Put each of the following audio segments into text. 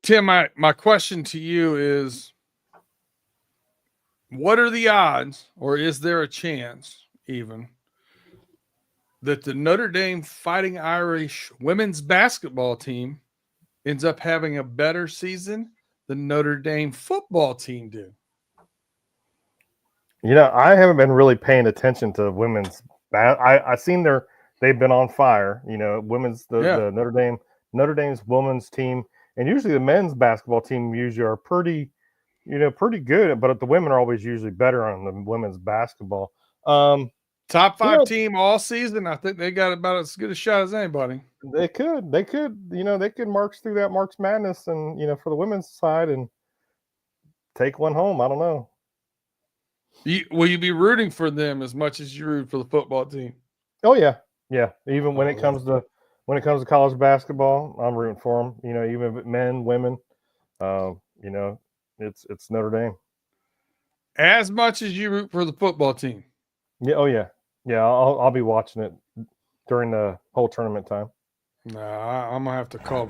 Tim, my question to you is, what are the odds, or is there a chance even, that the Notre Dame Fighting Irish women's basketball team ends up having a better season than Notre Dame football team did? I haven't been really paying attention to women's. I seen they've been on fire. Women's Yeah. the Notre Dame's women's team, and usually the men's basketball team usually are pretty good, but the women are always usually better on the women's basketball. Um, Top you five know, team all season. I think they got about as good a shot as anybody. they could march through that March Madness, and for the women's side and take one home. I don't know. Will you be rooting for them as much as you root for the football team? Oh yeah, yeah. Even when Oh, it comes to college basketball, I'm rooting for them. Even if men, women. Uh, you know, it's Notre Dame. as much as you root for the football team. Yeah. Oh yeah. Yeah. I'll be watching it during the whole tournament time. Nah, I'm gonna have to call.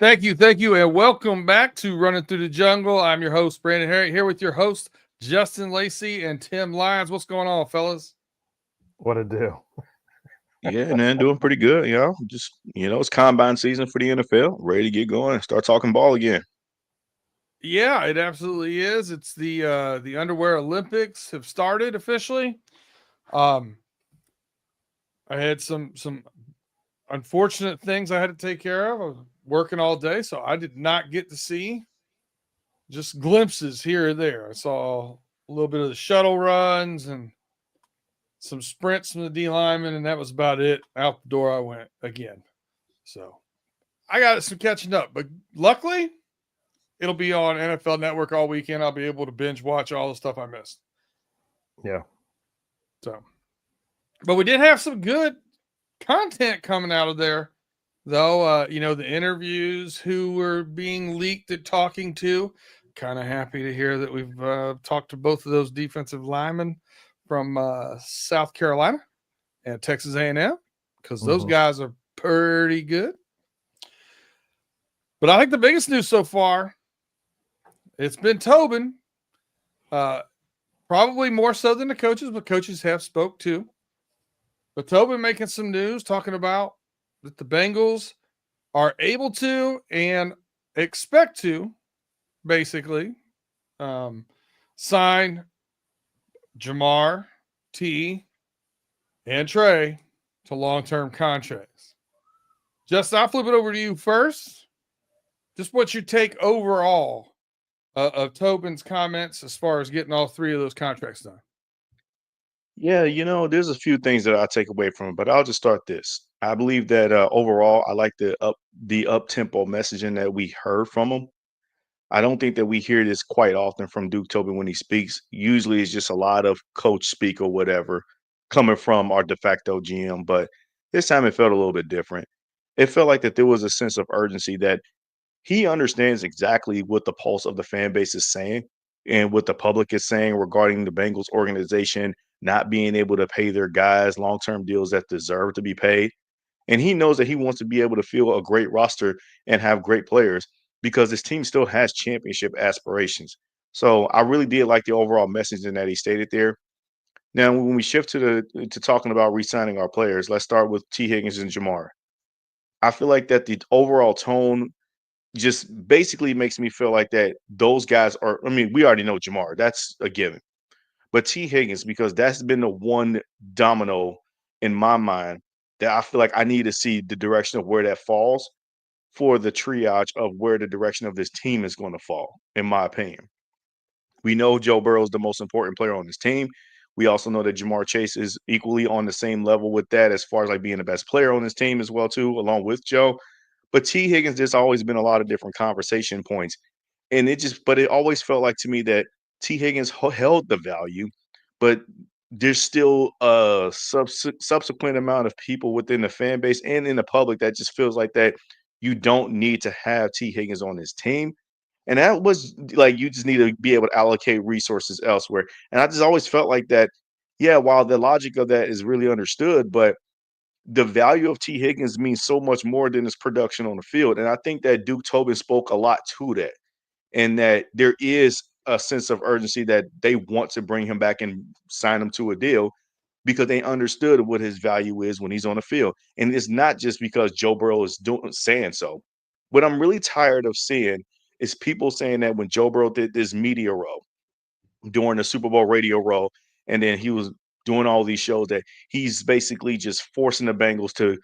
Thank you, and welcome back to Running Through the Jungle. I'm your host, Brandon Herriott, here with your host, Justin Lacey and Tim Lyons. What's going on, fellas? What to do? Yeah, man, doing pretty good. Just it's combine season for the NFL. Ready to get going and start talking ball again. Yeah, it absolutely is. It's the underwear Olympics have started officially. Um, I had some unfortunate things I had to take care of. I was working all day, so I did not get to see, just glimpses here or there. I saw a little bit of the shuttle runs and some sprints from the D lineman, and that was about it. Out the door I went again. So I got some catching up, but luckily it'll be on NFL Network all weekend. I'll be able to binge watch all the stuff I missed. Yeah. So, but we did have some good content coming out of there, though. The interviews who were being leaked and talking to. Kind of happy to hear that we've talked to both of those defensive linemen from South Carolina and Texas A&M, because those Hmm. guys are pretty good. But I think the biggest news so far, it's been Tobin. Probably more so than the coaches, but coaches have spoke too. But Tobin making some news talking about that the Bengals are able to and expect to basically sign Jamar, T, and Trey to long-term contracts. Justin, I'll flip it over to you first. Just what's your take overall of Tobin's comments as far as getting all three of those contracts done? Yeah, there's a few things that I take away from it, but I'll just start this. I believe that overall, I like the up tempo messaging that we heard from him. I don't think that we hear this quite often from Duke Tobin when he speaks. Usually, it's just a lot of coach speak or whatever coming from our de facto GM, but this time it felt a little bit different. It felt like that there was a sense of urgency that he understands exactly what the pulse of the fan base is saying and what the public is saying regarding the Bengals organization not being able to pay their guys long-term deals that deserve to be paid. And he knows that he wants to be able to field a great roster and have great players because his team still has championship aspirations. So I really did like the overall messaging that he stated there. Now, when we shift to talking about re-signing our players, let's start with T. Higgins and Jamar. I feel like that the overall tone just basically makes me feel like that those guys are. I mean, we already know Jamar, that's a given. But T. Higgins, because that's been the one domino in my mind that I feel like I need to see the direction of where that falls. for the triage of where the direction of this team is going to fall, in my opinion. We know Joe Burrow is the most important player on this team. We also know that Jamar Chase is equally on the same level with that as far as like being the best player on this team as well, too, along with Joe. But T. Higgins, there's always been a lot of different conversation points. And it always felt like to me that T. Higgins held the value, but there's still a subsequent amount of people within the fan base and in the public that just feels like that you don't need to have T. Higgins on this team. And that was like you just need to be able to allocate resources elsewhere. And I just always felt like that, yeah, while the logic of that is really understood, but the value of T. Higgins means so much more than his production on the field. And I think that Duke Tobin spoke a lot to that, and that there is a sense of urgency that they want to bring him back and sign him to a deal because they understood what his value is when he's on the field. And it's not just because Joe Burrow is saying so. What I'm really tired of seeing is people saying that when Joe Burrow did this media row during the Super Bowl radio row, and then he was doing all these shows, that he's basically just forcing the Bengals to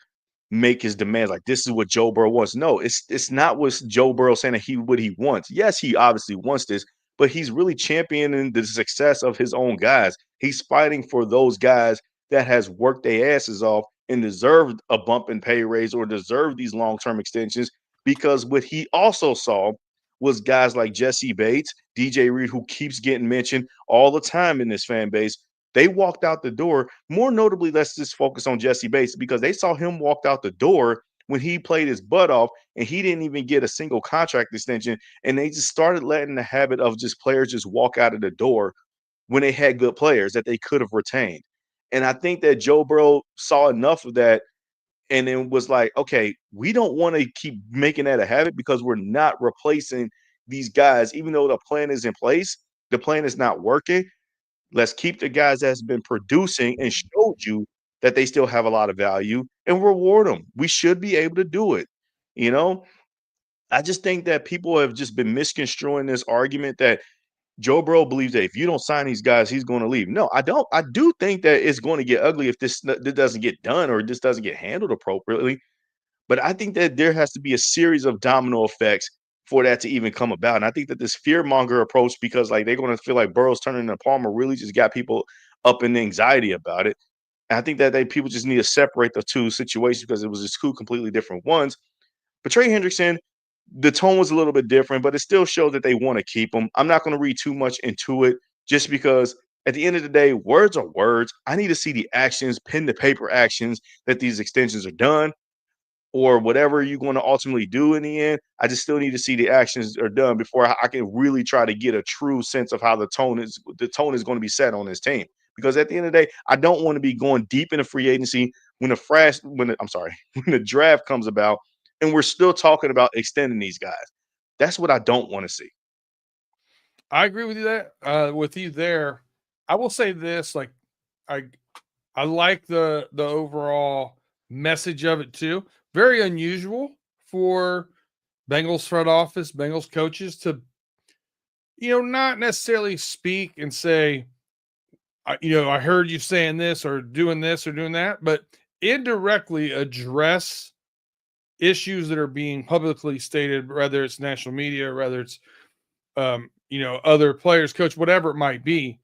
make his demands like this is what Joe Burrow wants. No, it's not what Joe Burrow saying that what he wants. Yes, he obviously wants this, but he's really championing the success of his own guys. He's fighting for those guys that has worked their asses off and deserved a bump in pay raise or deserved these long-term extensions, because what he also saw was guys like Jesse Bates, DJ Reed, who keeps getting mentioned all the time in this fan base. They walked out the door. More notably, let's just focus on Jesse Bates, because they saw him walked out the door when he played his butt off and he didn't even get a single contract extension. And they just started letting the habit of just players just walk out of the door when they had good players that they could have retained. And I think that Joe Burrow saw enough of that and then was like, okay, we don't want to keep making that a habit because we're not replacing these guys. Even though the plan is in place, the plan is not working. Let's keep the guys that's been producing and showed you that they still have a lot of value and reward them. We should be able to do it. You know, I just think that people have just been misconstruing this argument that Joe Burrow believes that if you don't sign these guys, he's going to leave. No, I don't. I do think that it's going to get ugly if this doesn't get done or this doesn't get handled appropriately. But I think that there has to be a series of domino effects for that to even come about. And I think that this fear monger approach, because like they're going to feel like Burrow's turning into Palmer, really just got people up in anxiety about it. And I think that people just need to separate the two situations because it was just two completely different ones. But Trey Hendrickson, the tone was a little bit different, but it still showed that they want to keep him. I'm not going to read too much into it just because at the end of the day, words are words. I need to see the actions, pen to paper actions that these extensions are done or whatever you're going to ultimately do in the end. I just still need to see the actions are done before I can really try to get a true sense of how the tone is going to be set on this team. Because at the end of the day, I don't want to be going deep into free agency when when the draft comes about and we're still talking about extending these guys. That's what I don't want to see. I agree with you with you there. I will say this, like I like the overall message of it too. Very unusual for Bengals front office, Bengals coaches to, not necessarily speak and say, I heard you saying this or doing that, but indirectly address issues that are being publicly stated, whether it's national media, whether it's, other players, coach, whatever it might be.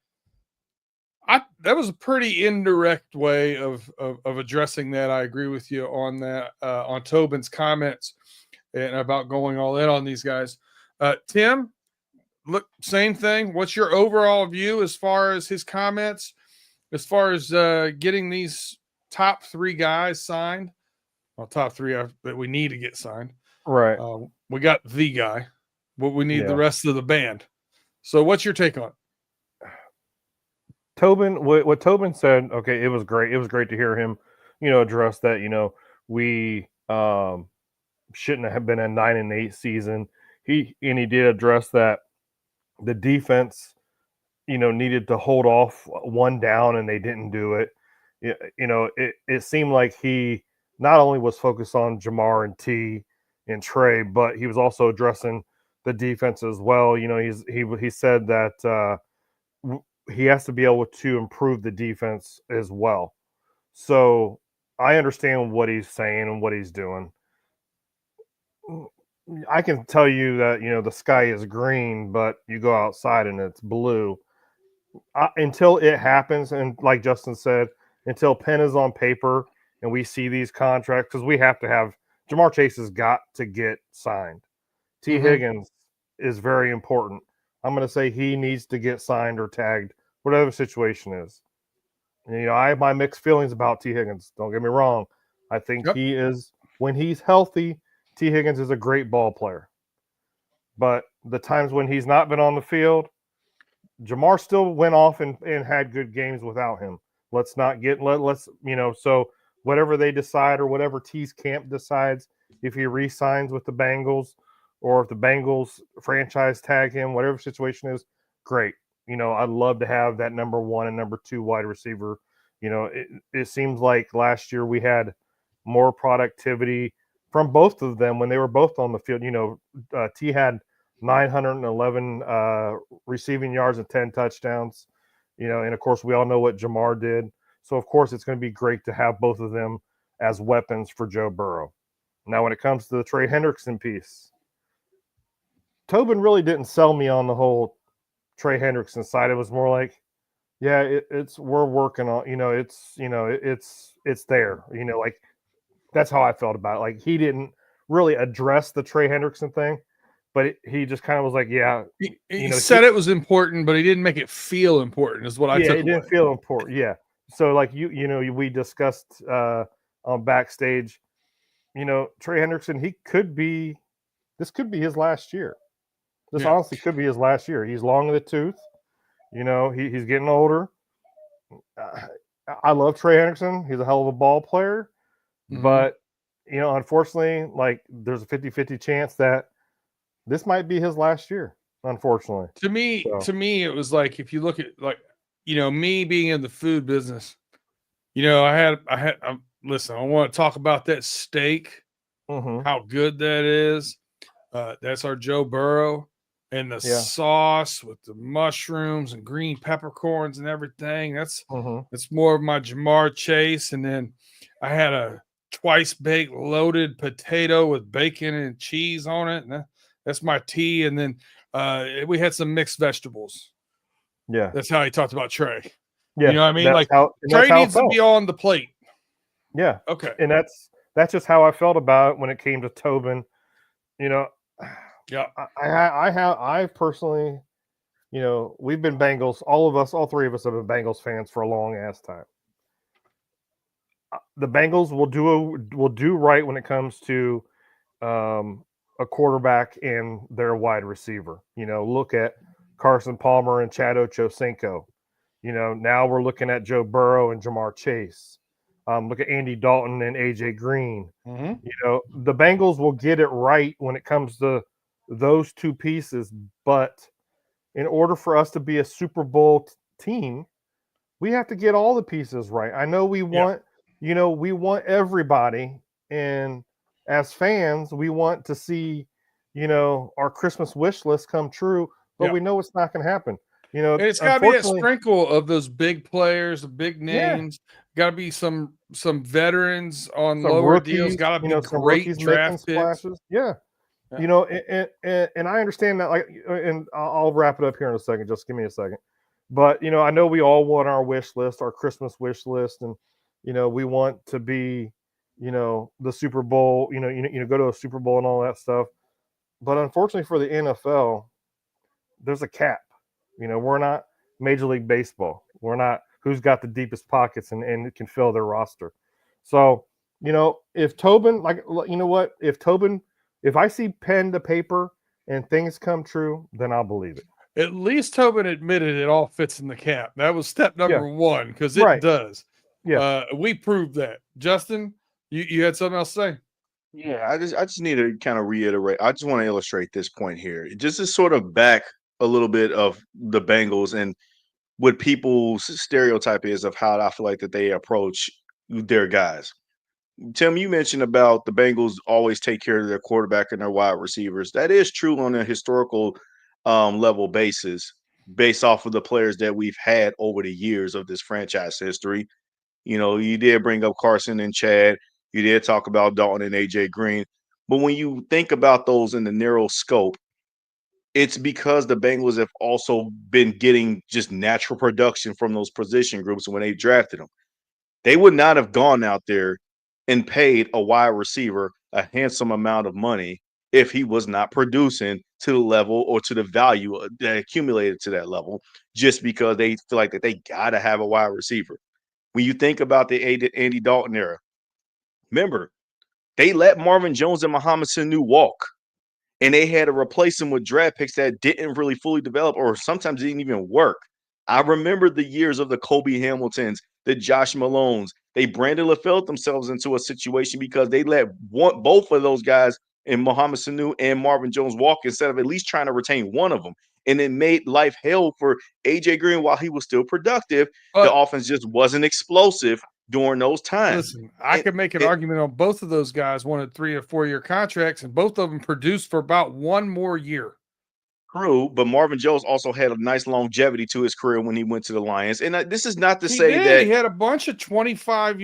That was a pretty indirect way of addressing that. I agree with you on that, on Tobin's comments and about going all in on these guys. Tim, look, same thing. What's your overall view as far as his comments, as far as getting these top three guys signed? Well, top three that we need to get signed. Right. We got the guy, but we need the Yeah. rest of the band. So what's your take on it? Tobin, what Tobin said, okay, it was great. It was great to hear him, address that. We shouldn't have been a 9-8 season. He did address that the defense, needed to hold off one down, and they didn't do it. It seemed like he not only was focused on Jamar and T and Trey, but he was also addressing the defense as well. He said that he has to be able to improve the defense as well. So I understand what he's saying and what he's doing. I can tell you that the sky is green, but you go outside and it's blue. Until it happens, and like Justin said, until pen is on paper and we see these contracts, because we have to have Jamar Chase has got to get signed. T. Mhm. Higgins is very important. I'm going to say he needs to get signed or tagged, whatever the situation is. And, I have my mixed feelings about T. Higgins. Don't get me wrong. I think Yep. he is, when he's healthy, T. Higgins is a great ball player. But the times when he's not been on the field, Jamar still went off and had good games without him. Let's not get let's so whatever they decide or whatever T's camp decides, if he re-signs with the Bengals or if the Bengals franchise tag him, whatever situation is, great. I'd love to have that number 1 and number 2 wide receiver. It seems like last year we had more productivity from both of them when they were both on the field. T had 911 receiving yards and 10 touchdowns. And of course, we all know what Jamar did. So, of course, it's going to be great to have both of them as weapons for Joe Burrow. Now, when it comes to the Trey Hendrickson piece, Tobin really didn't sell me on the whole Trey Hendrickson side. It was more like, yeah, it's we're working on, it's there. Like that's how I felt about it. Like he didn't really address the Trey Hendrickson thing, but he just kind of was like, yeah, He said it was important, but he didn't make it feel important. Is what I took it away. didn't feel important. Yeah. So like we discussed on backstage, Trey Hendrickson, this could be his last year. This honestly could be his last year. He's long in the tooth. He's getting older. I love Trey Hendrickson. He's a hell of a ball player. Mhm. But, unfortunately, like there's a 50-50 chance that this might be his last year, unfortunately. To me, it was like, if you look at me being in the food business, listen, I want to talk about that steak, how good that is. That's our Joe Burrow, and the sauce with the mushrooms and green peppercorns and everything. That's more of my Jamar Chase. And then I had a twice baked loaded potato with bacon and cheese on it. And that's my tea. And then we had some mixed vegetables. Yeah. That's how he talked about Trey. Yeah. You know what I mean? Like Trey needs to be on the plate. Yeah. Okay. And that's just how I felt about it when it came to Tobin. Yeah. I personally, we've been Bengals. All 3 of us have been Bengals fans for a long ass time. The Bengals will do right when it comes to a quarterback and their wide receiver. Look at Carson Palmer and Chad Ochocinco. Now we're looking at Joe Burrow and Jamar Chase. Look at Andy Dalton and AJ Green. The Bengals will get it right when it comes to those 2 pieces. But in order for us to be a Super Bowl team, we have to get all the pieces right. I know we want, we want everybody. And as fans, we want to see, our Christmas wish list come true. But we know it's not going to happen. And it's got to be a sprinkle of those big players, the big names. Got to be some veterans on lower rookies, deals. Got to be some great draft picks. Splashes. Yeah. And I understand that. Like, and I'll wrap it up here in a second. Just give me a second. But I know we all want our wish list, our Christmas wish list, and we want to be, the Super Bowl. Go to a Super Bowl and all that stuff. But unfortunately for the NFL, there's a cap. We're not Major League Baseball. We're not who's got the deepest pockets and can fill their roster. So, if Tobin, if I see pen to paper and things come true, then I'll believe it. At least Tobin admitted it all fits in the cap. That was step number 1, because it does. Yeah. We proved that. Justin, you had something else to say? Yeah, I just need to kind of reiterate. I just want to illustrate this point here. Just to sort of back a little bit of the Bengals and what people's stereotype is of how I feel like that they approach their guys. Tim, you mentioned about the Bengals always take care of their quarterback and their wide receivers. That is true on a historical level basis, based off of the players that we've had over the years of this franchise history. You did bring up Carson and Chad. You did talk about Dalton and AJ Green. But when you think about those in the narrow scope, it's because the Bengals have also been getting just natural production from those position groups when they drafted them. They would not have gone out there and paid a wide receiver a handsome amount of money if he was not producing to the level or to the value that accumulated to that level just because they feel like that they got to have a wide receiver. When you think about the Andy Dalton era, remember, they let Marvin Jones and Mohamed Sanu walk, and they had to replace him with draft picks that didn't really fully develop or sometimes didn't even work. I remember the years of the Kobe Hamiltons, the Josh Malones. They Brandon LaFell themselves into a situation because they let both of those guys and Mohamed Sanu and Marvin Jones walk instead of at least trying to retain one of them. And it made life hell for AJ Green while he was still productive. The But offense just wasn't explosive during those times. listen, I And could make an it, argument on both of those guys wanted 3 or 4 year contracts, and both of them produced for about one more year. True, but Marvin Jones also had a nice longevity to his career when he went to the Lions. And this is not to He say did. that, He had a bunch of 25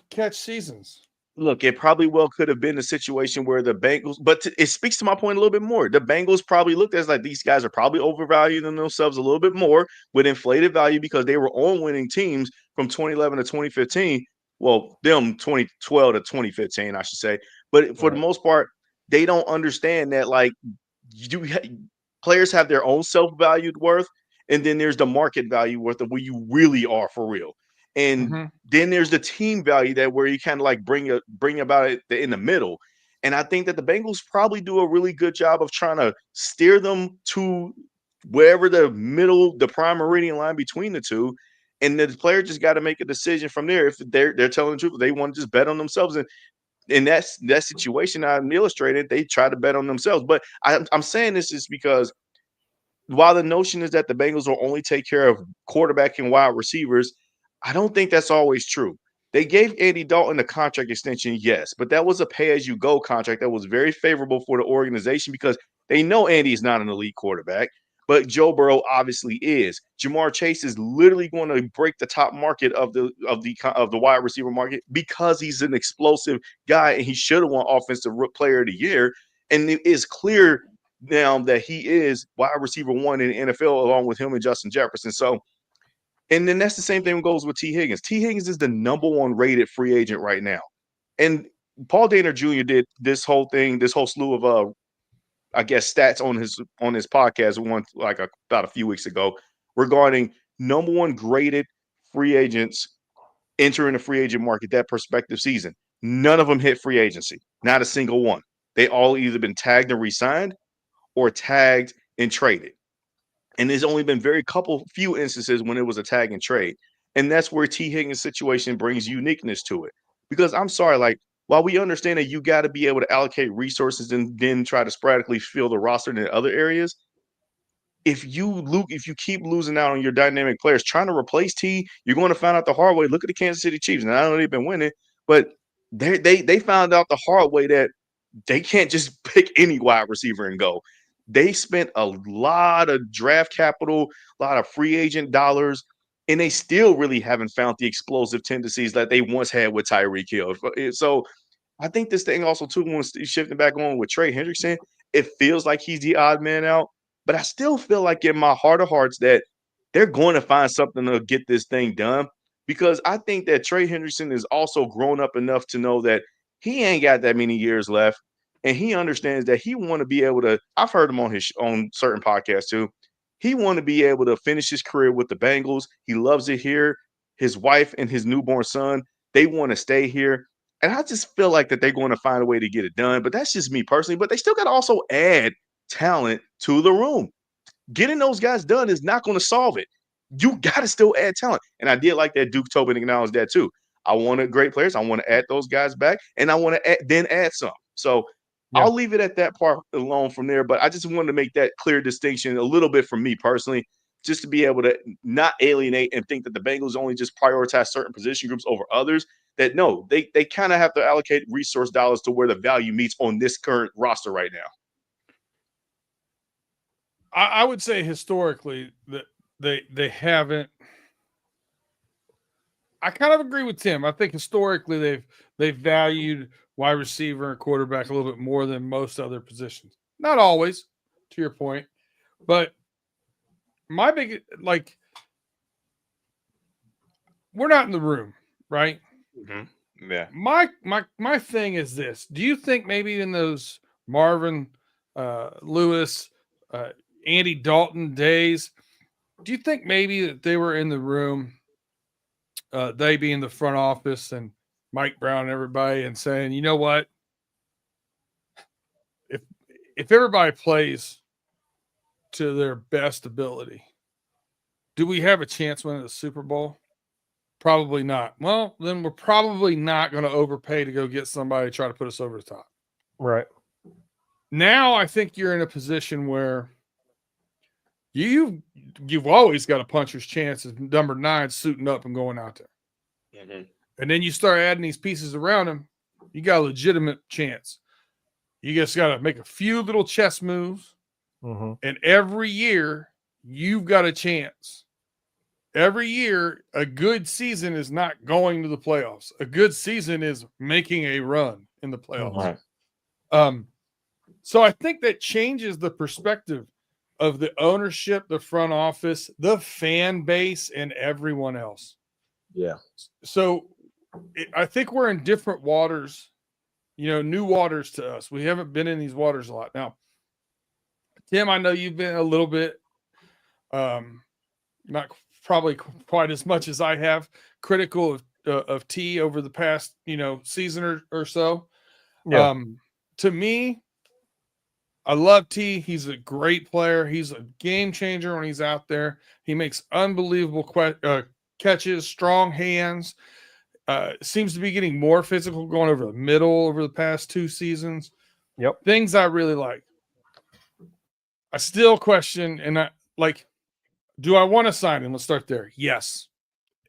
catch seasons. look, it probably well could have been a situation where the Bengals, but it speaks to my point a little bit more. The Bengals probably looked at it as like these guys are probably overvaluing themselves a little bit more with inflated value because they were on winning teams from 2011 to 2015. Well, them 2012 to 2015, I should say. But for the Right. most part, they don't understand that like players have their own self-valued worth, and then there's the market value worth of where you really are for real. And Mhm. then there's the team value that where you kind of like bring about it in the middle. And I think that the Bengals probably do a really good job of trying to steer them to wherever the prime meridian line between the two. And the player just got to make a decision from there. If they're telling the truth, if they want to just bet on themselves. And in that situation I'm illustrated, they try to bet on themselves. But I'm saying this is because while the notion is that the Bengals will only take care of quarterback and wide receivers, I don't think that's always true. They gave Andy Dalton a contract extension, yes, but that was a pay-as-you-go contract that was very favorable for the organization because they know Andy is not an elite quarterback, but Joe Burrow obviously is. Jamar Chase is literally going to break the top market of the wide receiver market because he's an explosive guy and he should have won Offensive Player of the Year. And it is clear now that he is wide receiver one in the NFL along with him and Justin Jefferson. So, and then that's the same thing goes with T. Higgins. T. Higgins is the number one rated free agent right now. And Paul Dana Jr. did this whole thing, this whole slew of I guess stats on his podcast about a few weeks ago regarding number one graded free agents entering the free agent market that prospective season. None of them hit free agency. Not a single one. They all either been tagged and re-signed or tagged and traded. And there's only been few instances when it was a tag and trade. And that's where T. Higgins' situation brings uniqueness to it. Because I'm sorry, like, while we understand that you got to be able to allocate resources and then try to sporadically fill the roster in other areas, if you keep losing out on your dynamic players trying to replace T, you're going to find out the hard way. Look at the Kansas City Chiefs. And I know they've been winning, but they found out the hard way that they can't just pick any wide receiver and go. They spent a lot of draft capital, a lot of free agent dollars, and they still really haven't found the explosive tendencies that they once had with Tyreek Hill. So I think this thing also too, when shifting back on with Trey Hendrickson, it feels like he's the odd man out. But I still feel like in my heart of hearts that they're going to find something to get this thing done because I think that Trey Hendrickson is also grown up enough to know that he ain't got that many years left, and he understands that he want to be able to. I've heard him on certain podcasts too. He want to be able to finish his career with the Bengals. He loves it here. His wife and his newborn son, they want to stay here. And I just feel like that they're going to find a way to get it done. But that's just me personally. But they still got to also add talent to the room. Getting those guys done is not going to solve it. You got to still add talent. And I did like that Duke Tobin acknowledged that too. I wanted great players. I want to add those guys back, and I want to then add some. So Yeah. I'll leave it at that part alone from there. But I just wanted to make that clear distinction a little bit from me personally, just to be able to not alienate and think that the Bengals only just prioritize certain position groups over others. That no, they kind of have to allocate resource dollars to where the value meets on this current roster right now. I would say historically that they haven't. I kind of agree with Tim. I think historically they've valued wide receiver and quarterback a little bit more than most other positions. Not always, to your point, but my big we're not in the room, right? Mm-hmm. Yeah. My thing is this: do you think maybe in those Marvin Lewis, Andy Dalton days, do you think maybe that they were in the room, they being the front office and Mike Brown and everybody, and saying, you know what, if everybody plays to their best ability, do we have a chance winning the Super Bowl? Probably not. Well, then we're probably not going to overpay to go get somebody to try to put us over the top. Right. Now I think you're in a position where you've always got a puncher's chance of number 9 suiting up and going out there. Mm-hmm. And then you start adding these pieces around him, you got a legitimate chance. You just got to make a few little chess moves, and every year you've got a chance. Every year, a good season is not going to the playoffs. A good season is making a run in the playoffs. So I think that changes the perspective of the ownership, the front office, the fan base, and everyone else. Yeah. So I think we're in different waters, new waters to us. We haven't been in these waters a lot. Now, Tim, I know you've been a little bit, not probably quite as much as I have, critical of T over the past, season or so. Yeah. To me, I love T. He's a great player. He's a game changer when he's out there. He makes unbelievable catches, strong hands. Seems to be getting more physical going over the middle over the past 2 seasons. Yep. Things I really like. I still question, and do I want to sign him? Let's start there. Yes.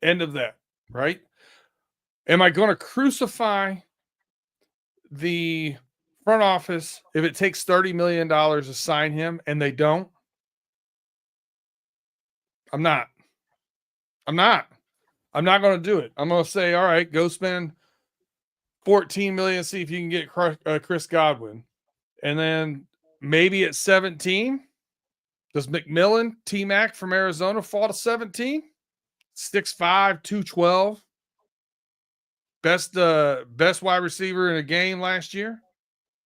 End of that, right? Am I going to crucify the front office if it takes $30 million to sign him and they don't? I'm not going to do it. I'm going to say, all right, go spend $14 million, see if you can get Chris Godwin. And then maybe at 17, does McMillan, T-Mac from Arizona, fall to 17? 6'5", 212. Best wide receiver in a game last year.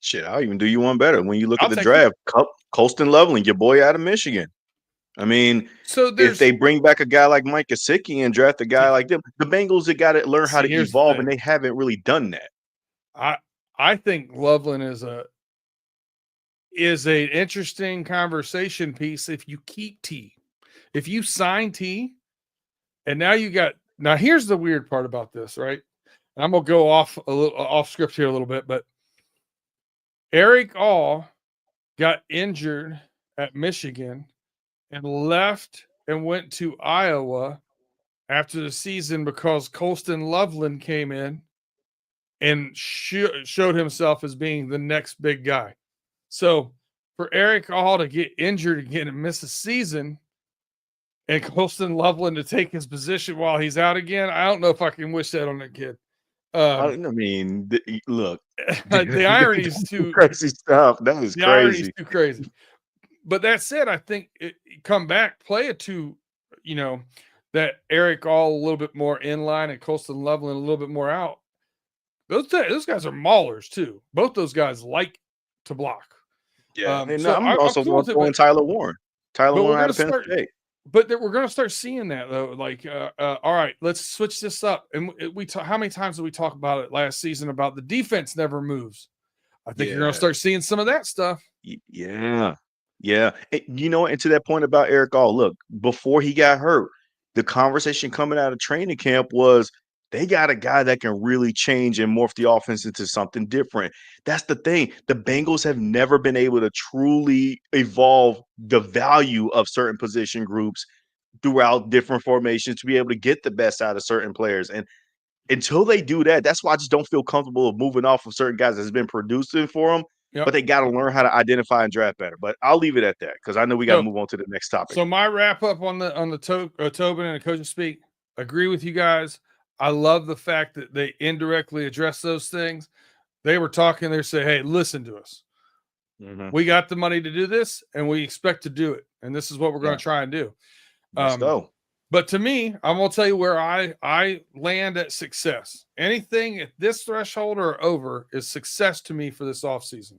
Shit, I'll even do you one better. When you look at the draft, Colston Loveland, your boy out of Michigan. I mean, so if they bring back a guy like Mike Gesicki and draft a guy like them, the Bengals have got to learn how to evolve, and they haven't really done that. I think Loveland is an interesting conversation piece if you keep T. If you sign T, and now here's the weird part about this, right? And I'm gonna go off script here a little bit, but Eric All got injured at Michigan and left and went to Iowa after the season because Colston Loveland came in and showed himself as being the next big guy. So for Eric All to get injured again and miss a season and Colston Loveland to take his position while he's out again, I don't know if I can wish that on that kid. I mean, look, the irony is too crazy stuff. That is the crazy. irony is too crazy. But that said, I think come back, play it to, that Eric All a little bit more in line and Colston Loveland a little bit more out. Those guys are maulers too. Both those guys like to block. Yeah, and so I'm also going to throw in Tyler Warren. Tyler Warren out of Penn State. But we're going to start seeing that though. Like, all right, let's switch this up. And how many times did we talk about it last season about the defense never moves? I think you're going to start seeing some of that stuff. Yeah. Yeah. And to that point about Eric All, look, before he got hurt, the conversation coming out of training camp was they got a guy that can really change and morph the offense into something different. That's the thing. The Bengals have never been able to truly evolve the value of certain position groups throughout different formations to be able to get the best out of certain players. And until they do that, that's why I just don't feel comfortable of moving off of certain guys that's been producing for them. Yep. But they got to learn how to identify and draft better. But I'll leave it at that because I know we got to move on to the next topic. So my wrap up on the Tobin and the coaching speak. Agree with you guys. I love the fact that they indirectly address those things. They were talking, they say, hey, listen to us. Mm-hmm. We got the money to do this, and we expect to do it. And this is what we're going to try and do. Let's go. But to me, I'm going to tell you where I land at success. Anything at this threshold or over is success to me for this offseason.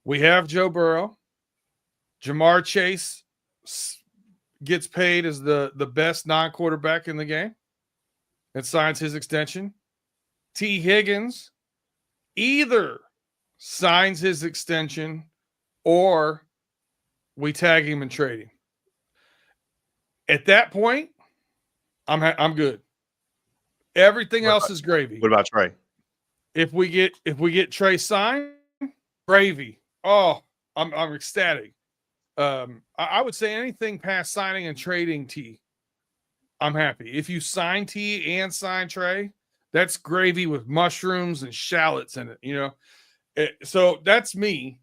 We have Joe Burrow. Jamar Chase gets paid as the best non-quarterback in the game and signs his extension. T. Higgins either signs his extension or we tag him and trade him. At that point, I'm good. Everything else is gravy. What about Trey? If we get Trey signed, gravy. Oh, I'm ecstatic. I would say anything past signing and trading T, I'm happy. If you sign T and sign Trey, that's gravy with mushrooms and shallots in it. So that's me.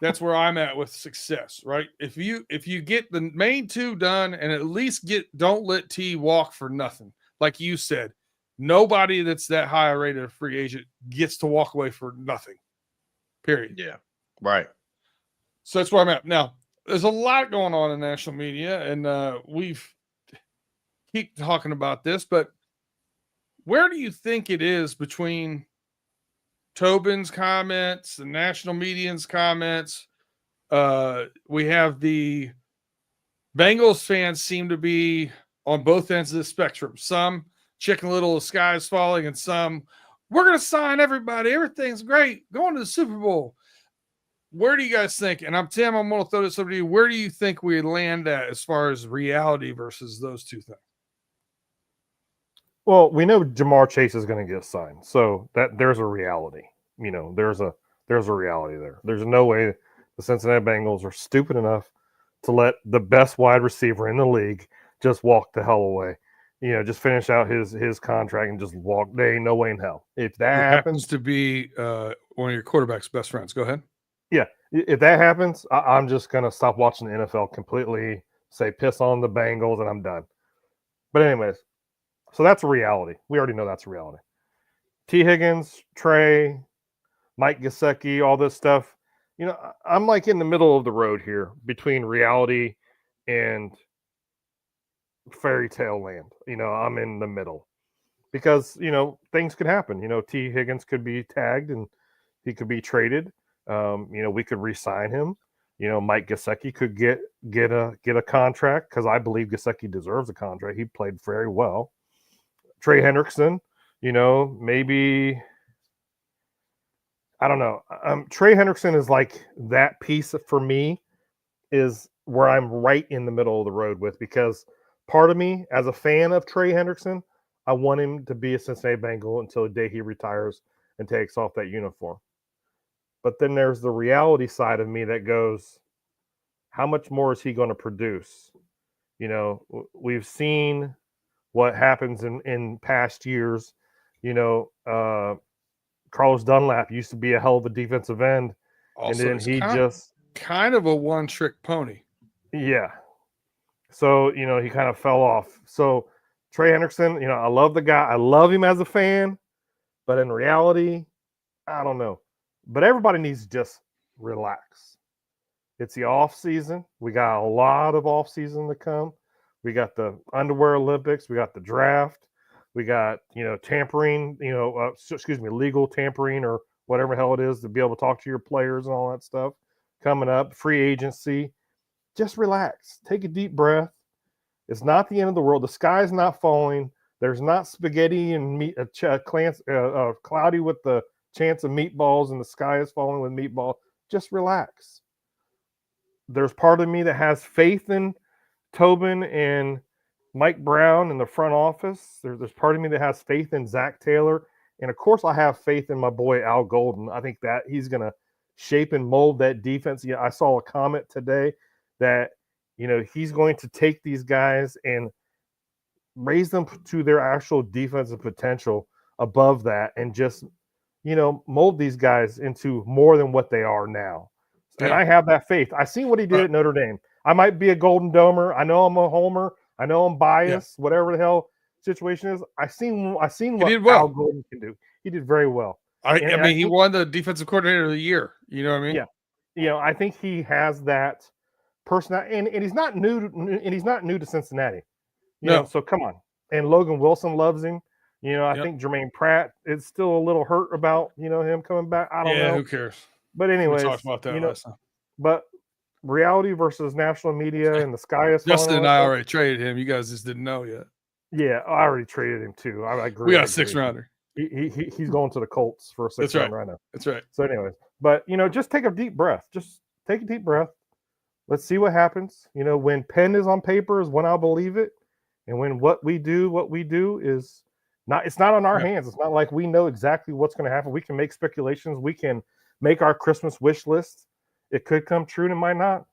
That's where I'm at with success, right? If you get the main two done and at least don't let T walk for nothing. Like you said, nobody that's that high rated a free agent gets to walk away for nothing. Period. Yeah. Right. So that's where I'm at. Now, there's a lot going on in national media, and we've keep talking about this, but where do you think it is between Tobin's comments and national media's comments? We have the Bengals fans seem to be on both ends of the spectrum. Some Chicken Little, the sky is falling, and some, we're going to sign everybody. Everything's great. Going to the Super Bowl. Where do you guys think? And I'm Tim, I'm going to throw this over to you. Where do you think we land at as far as reality versus those two things? Well, we know Jamar Chase is going to get signed, so that there's a reality. There's a reality there. There's no way the Cincinnati Bengals are stupid enough to let the best wide receiver in the league just walk the hell away. Just finish out his contract and just walk. There ain't no way in hell. If that happens to be one of your quarterback's best friends, go ahead. Yeah, if that happens, I'm just going to stop watching the NFL completely, say piss on the Bengals, and I'm done. But anyways, so that's a reality. We already know that's a reality. T. Higgins, Trey, Mike Gesicki, all this stuff. I'm like in the middle of the road here between reality and fairy tale land. I'm in the middle because, things could happen. T. Higgins could be tagged and he could be traded. We could re-sign him. Mike Gesicki could get a contract because I believe Gesicki deserves a contract. He played very well. Trey Hendrickson, maybe I don't know. Trey Hendrickson is like that piece for me is where I'm right in the middle of the road with, because part of me as a fan of Trey Hendrickson, I want him to be a Cincinnati Bengal until the day he retires and takes off that uniform. But then there's the reality side of me that goes, how much more is he going to produce? We've seen what happens in past years. Carlos Dunlap used to be a hell of a defensive end. Also, and then he just kind of a one-trick pony. Yeah. So, he kind of fell off. So Trey Hendrickson, I love the guy. I love him as a fan, but in reality, I don't know. But everybody needs to just relax. It's the off season. We got a lot of off season to come. We got the underwear Olympics. We got the draft. We got, tampering, legal tampering or whatever the hell it is to be able to talk to your players and all that stuff coming up. Free agency. Just relax. Take a deep breath. It's not the end of the world. The sky's not falling. There's not spaghetti and meat, cloudy with the chance of meatballs and the sky is falling with meatball. Just relax. There's part of me that has faith in Tobin and Mike Brown in the front office. There's part of me that has faith in Zach Taylor. And of course, I have faith in my boy Al Golden. I think that he's going to shape and mold that defense. I saw a comment today that, he's going to take these guys and raise them to their actual defensive potential above that and just, mold these guys into more than what they are now. Yeah. And I have that faith. I seen what he did at Notre Dame. I might be a Golden Domer. I know I'm a homer. I know I'm biased, whatever the hell. situation is. I seen what did well. Al Golden can do. He did very well. I And mean, he think, won the defensive coordinator of the year. You know what I mean? Yeah. You know, I think he has that personality, and he's not new to Cincinnati. You know, No. so come on. And Logan Wilson loves him. You know, I Yep. think Jermaine Pratt is still a little hurt about, you know, him coming back. I don't Yeah, know. who cares? But We anyways, talked about that you know, last time. but reality versus national media and the sky is falling. Justin and on I us. already traded him. You guys just didn't know yet. Yeah, I already traded him too. I agree. We got I a 6th agree. rounder. He's going to the Colts for a 6th That's right. round right now. That's right. So anyways, but you know, just take a deep breath. Just take a deep breath. Let's see what happens. You know, when pen is on paper is when I'll believe it. And when what we do is not, it's not on our hands. It's not like we know exactly what's going to happen. We can make speculations. We can make our Christmas wish list. It could come true and it might not.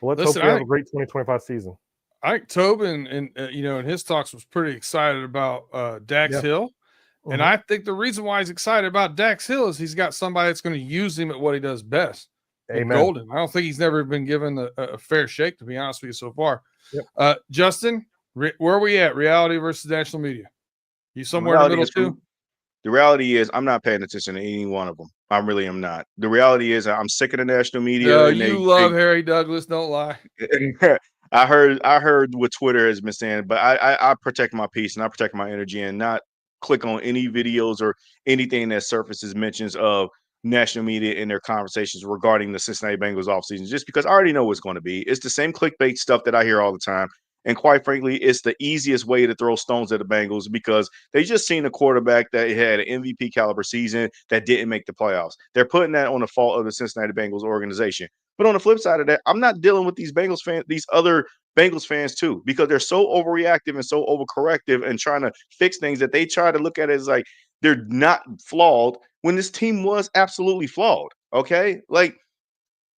But let's hope we have a great 2025 season. I think Tobin and you know, in his talks was pretty excited about Dax Hill. Mm-hmm. And I think the reason why he's excited about Dax Hill is he's got somebody that's going to use him at what he does best. Amen. Golden. I don't think he's never been given a fair shake, to be honest with you, so far. Yep. Justin, where are we at? Reality versus national media? You somewhere in the middle too? The reality is I'm not paying attention to any one of them. I really am not. The reality is I'm sick of the national media. No, you love Harry Douglas. Don't lie. I heard what Twitter has been saying, but I protect my peace and I protect my energy and not click on any videos or anything that surfaces mentions of national media in their conversations regarding the Cincinnati Bengals offseason, just because I already know what's going to be. It's the same clickbait stuff that I hear all the time. And quite frankly, it's the easiest way to throw stones at the Bengals because they just seen a quarterback that had an MVP caliber season that didn't make the playoffs. They're putting that on the fault of the Cincinnati Bengals organization. But on the flip side of that, I'm not dealing with these Bengals fans, these other Bengals fans too, because they're so overreactive and so overcorrective and trying to fix things that they try to look at it as like they're not flawed when this team was absolutely flawed. Okay. Like,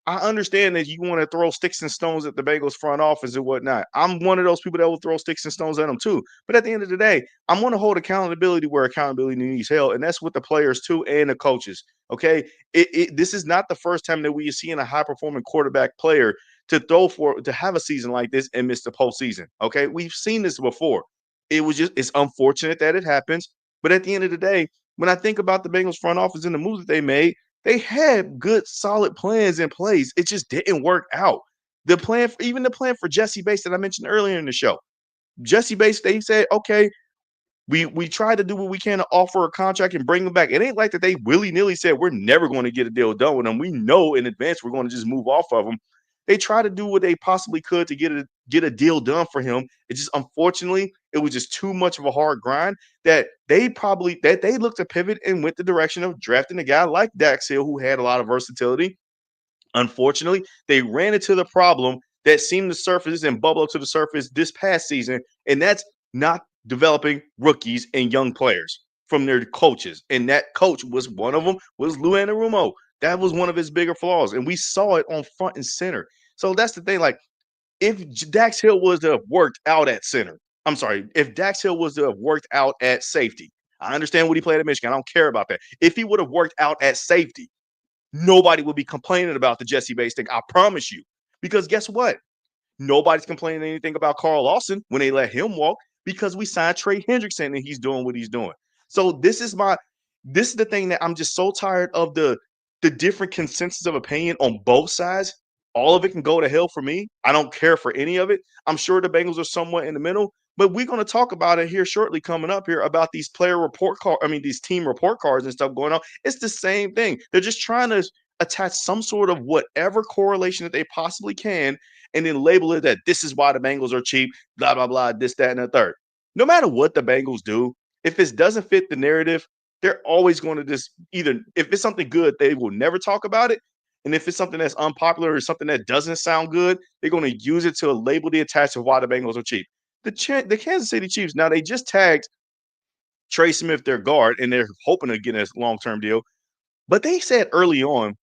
I understand that you want to throw sticks and stones at the Bengals front office and whatnot. I'm one of those people that will throw sticks and stones at them too. But at the end of the day, I'm going to hold accountability where accountability needs held, and that's with the players too and the coaches. Okay, this is not the first time that we are seeing a high-performing quarterback player to have a season like this and miss the postseason. Okay, we've seen this before. It's unfortunate that it happens, but at the end of the day, when I think about the Bengals front office and the moves that they made, they had good, solid plans in place. It just didn't work out. The plan for Jesse Bates that I mentioned earlier in the show. Jesse Bates, they said, okay, we tried to do what we can to offer a contract and bring him back. It ain't like that they willy-nilly said we're never going to get a deal done with him. We know in advance we're going to just move off of him. They tried to do what they possibly could to get a deal done for him. It just unfortunately it was just too much of a hard grind that they looked to pivot and went the direction of drafting a guy like Dax Hill who had a lot of versatility. Unfortunately, they ran into the problem that seemed to surface and bubble up to the surface this past season, and that's not developing rookies and young players from their coaches. And that coach was one of them, was Lou Anarumo. That was one of his bigger flaws, and we saw it on front and center. So that's the thing. Like, if Dax Hill was to have worked out at center, if Dax Hill was to have worked out at safety, I understand what he played at Michigan. I don't care about that. If he would have worked out at safety, nobody would be complaining about the Jesse Bates thing. I promise you. Because guess what? Nobody's complaining anything about Carl Lawson when they let him walk because we signed Trey Hendrickson and he's doing what he's doing. So this is the thing that I'm just so tired of the different consensus of opinion on both sides. All of it can go to hell for me. I don't care for any of it. I'm sure the Bengals are somewhat in the middle, but we're going to talk about it here shortly coming up here about these these team report cards and stuff going on. It's the same thing. They're just trying to attach some sort of whatever correlation that they possibly can and then label it that this is why the Bengals are cheap, blah, blah, blah, this, that, and the third. No matter what the Bengals do, if it doesn't fit the narrative, they're always going to just if it's something good, they will never talk about it. And if it's something that's unpopular or something that doesn't sound good, they're going to use it to label the attach of why the Bengals are cheap. The Kansas City Chiefs, now they just tagged Trey Smith, their guard, and they're hoping to get a long-term deal. But they said early on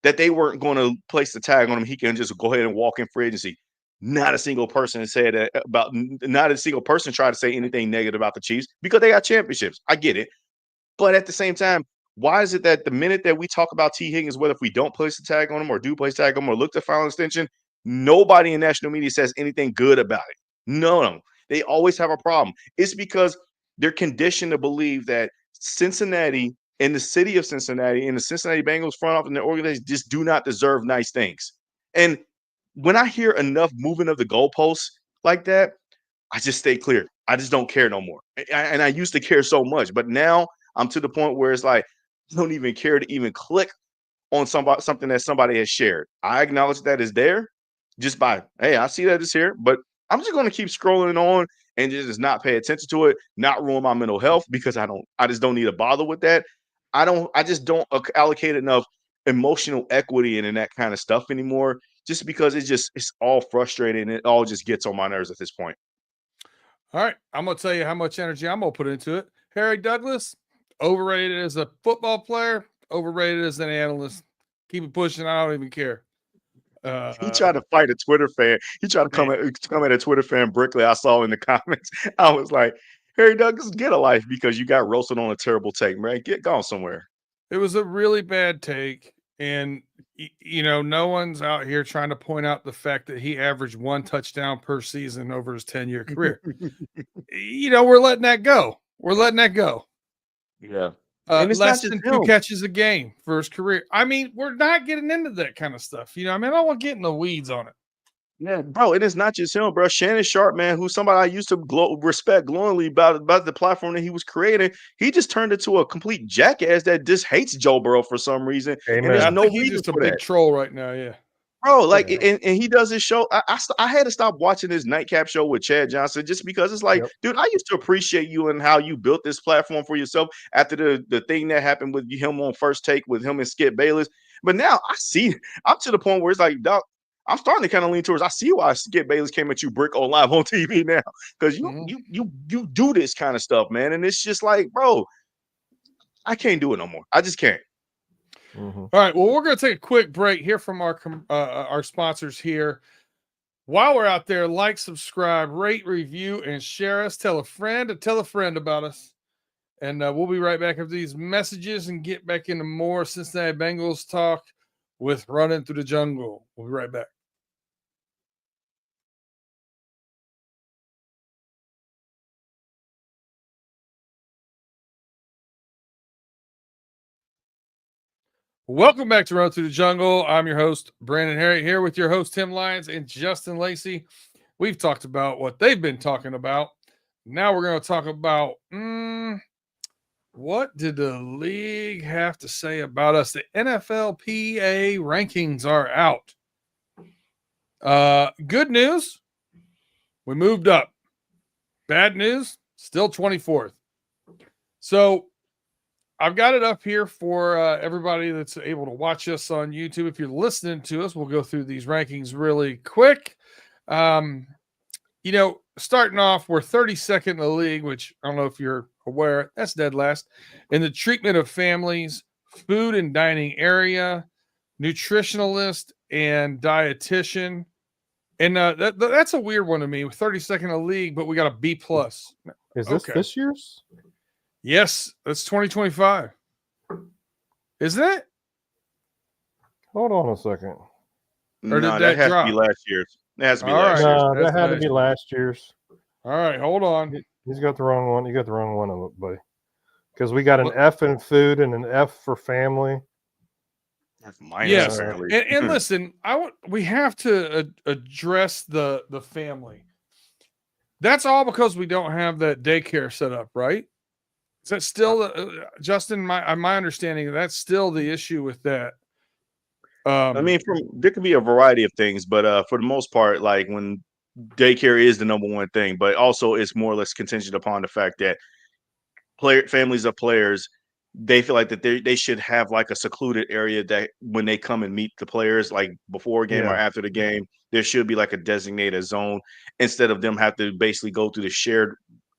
that they weren't going to place the tag on him. He can just go ahead and walk in free agency. Not a single person said that not a single person tried to say anything negative about the Chiefs because they got championships. I get it. But at the same time, why is it that the minute that we talk about T. Higgins, whether if we don't place the tag on him or do place tag on him or look to final extension, nobody in national media says anything good about it? No. They always have a problem. It's because they're conditioned to believe that Cincinnati and the city of Cincinnati and the Cincinnati Bengals front office and their organization just do not deserve nice things. And when I hear enough moving of the goalposts like that, I just stay clear. I just don't care no more. And I used to care so much, but now I'm to the point where it's like I don't even care to even click on something that somebody has shared. I acknowledge that is there just by, hey, I see that it's here, but I'm just going to keep scrolling on and just not pay attention to it, not ruin my mental health because I just don't need to bother with that. I just don't allocate enough emotional equity in that kind of stuff anymore just because it's all frustrating and it all just gets on my nerves at this point. All right, I'm gonna tell you how much energy I'm gonna put into it. Harry Douglas, overrated as a football player, overrated as an analyst. Keep it pushing. I don't even care. He tried to fight a Twitter fan. He tried to come at a Twitter fan, Brickley. I saw in the comments. I was like, Harry Douglas, get a life because you got roasted on a terrible take, man. Get gone somewhere. It was a really bad take. And, no one's out here trying to point out the fact that he averaged 1 touchdown per season over his 10-year career. We're letting that go. Yeah. And it's less than 2 catches a game for his career. I mean, we're not getting into that kind of stuff. I don't want to get in the weeds on it. Yeah, bro, and it's not just him, bro. Shannon Sharp, man, who's somebody I used to respect glowingly about the platform that he was creating, he just turned into a complete jackass that just hates Joe Burrow for some reason. Amen. And there's no reason he's just a for big that. troll right now, yeah. Bro, like, and he does his show. I had to stop watching this nightcap show with Chad Johnson just because it's like, dude, I used to appreciate you and how you built this platform for yourself after the thing that happened with him on First Take with him and Skip Bayless. But now I'm to the point where it's like, dog, I'm starting to kind of lean towards. I see why Skip Bayless came at you brick on live on TV now because you do this kind of stuff, man, and it's just like, bro, I can't do it no more. I just can't. Mm-hmm. All right. Well, we're going to take a quick break here from our sponsors here. While we're out there, like, subscribe, rate, review, and share us. Tell a friend about us. And we'll be right back after these messages and get back into more Cincinnati Bengals talk with Running Through the Jungle. We'll be right back. Welcome back to Run Through the Jungle. I'm your host, Brandon Herriott, here with your host, Tim Lyons and Justin Lacey. We've talked about what they've been talking about. Now we're going to talk about what did the league have to say about us? The NFLPA rankings are out. Good news, we moved up. Bad news, still 24th. So I've got it up here for everybody that's able to watch us on YouTube. If you're listening to us, we'll go through these rankings really quick. Starting off, we're 32nd in the league, which I don't know if you're aware, that's dead last. In the treatment of families, food and dining area, nutritionalist, and dietitian. And that's a weird one to me. We're 32nd in the league, but we got a B+. Is this this year's? Yes, that's 2025. Isn't it? Hold on a second. Or no, that has to be last year's. That has to be last year's. No, that had to be last year's. All right, hold on. He's got the wrong one. You got the wrong one, buddy. Because we got an F in food and an F for family. That's minus. Yes, and listen, we have to address the family. That's all because we don't have that daycare set up, right? Is that still, Justin? My understanding, that's still the issue with that. I mean, there could be a variety of things, but for the most part, like when daycare is the number one thing, but also it's more or less contingent upon the fact that families of players, they feel like that they should have like a secluded area that when they come and meet the players, like before a game or after the game, there should be like a designated zone instead of them have to basically go through the shared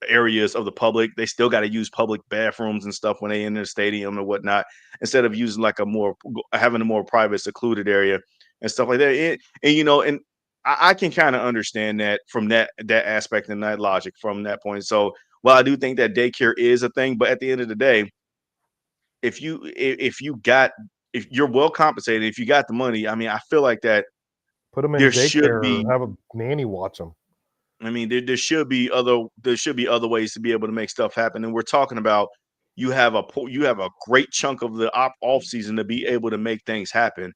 areas of the public. They still got to use public bathrooms and stuff when they enter the stadium or whatnot, instead of using like having a more private, secluded area and stuff like that. And I can kind of understand that from that aspect and that logic from that point. So while I do think that daycare is a thing, but at the end of the day, if you're well compensated, if you got the money, I mean, I feel like that put them in daycare or have a nanny watch them. I mean, there should be other ways to be able to make stuff happen. And we're talking about you have a great chunk of the off season to be able to make things happen.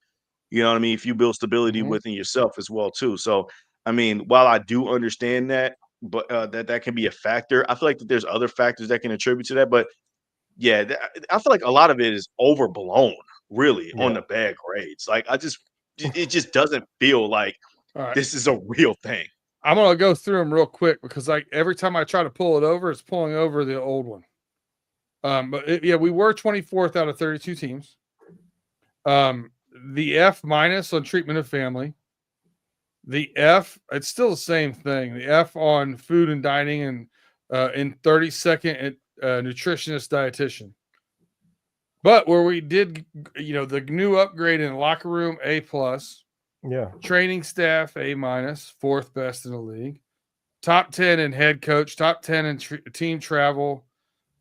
You know what I mean? If you build stability Mhm. within yourself as well too. So, I mean, while I do understand that, but that can be a factor, I feel like that there's other factors that can attribute to that. But yeah, I feel like a lot of it is overblown, really, on Yeah. the bad grades. Like it just doesn't feel like All right. this is a real thing. I'm gonna go through them real quick because every time I try to pull it over, it's pulling over the old one. But we were 24th out of 32 teams. The F minus on treatment of family. The F, it's still the same thing. The F on food and dining and in 32nd nutritionist dietitian. But where we did, the new upgrade in the locker room, A plus. Yeah. Training staff, A minus, fourth best in the league. Top 10 in head coach, top 10 in team travel,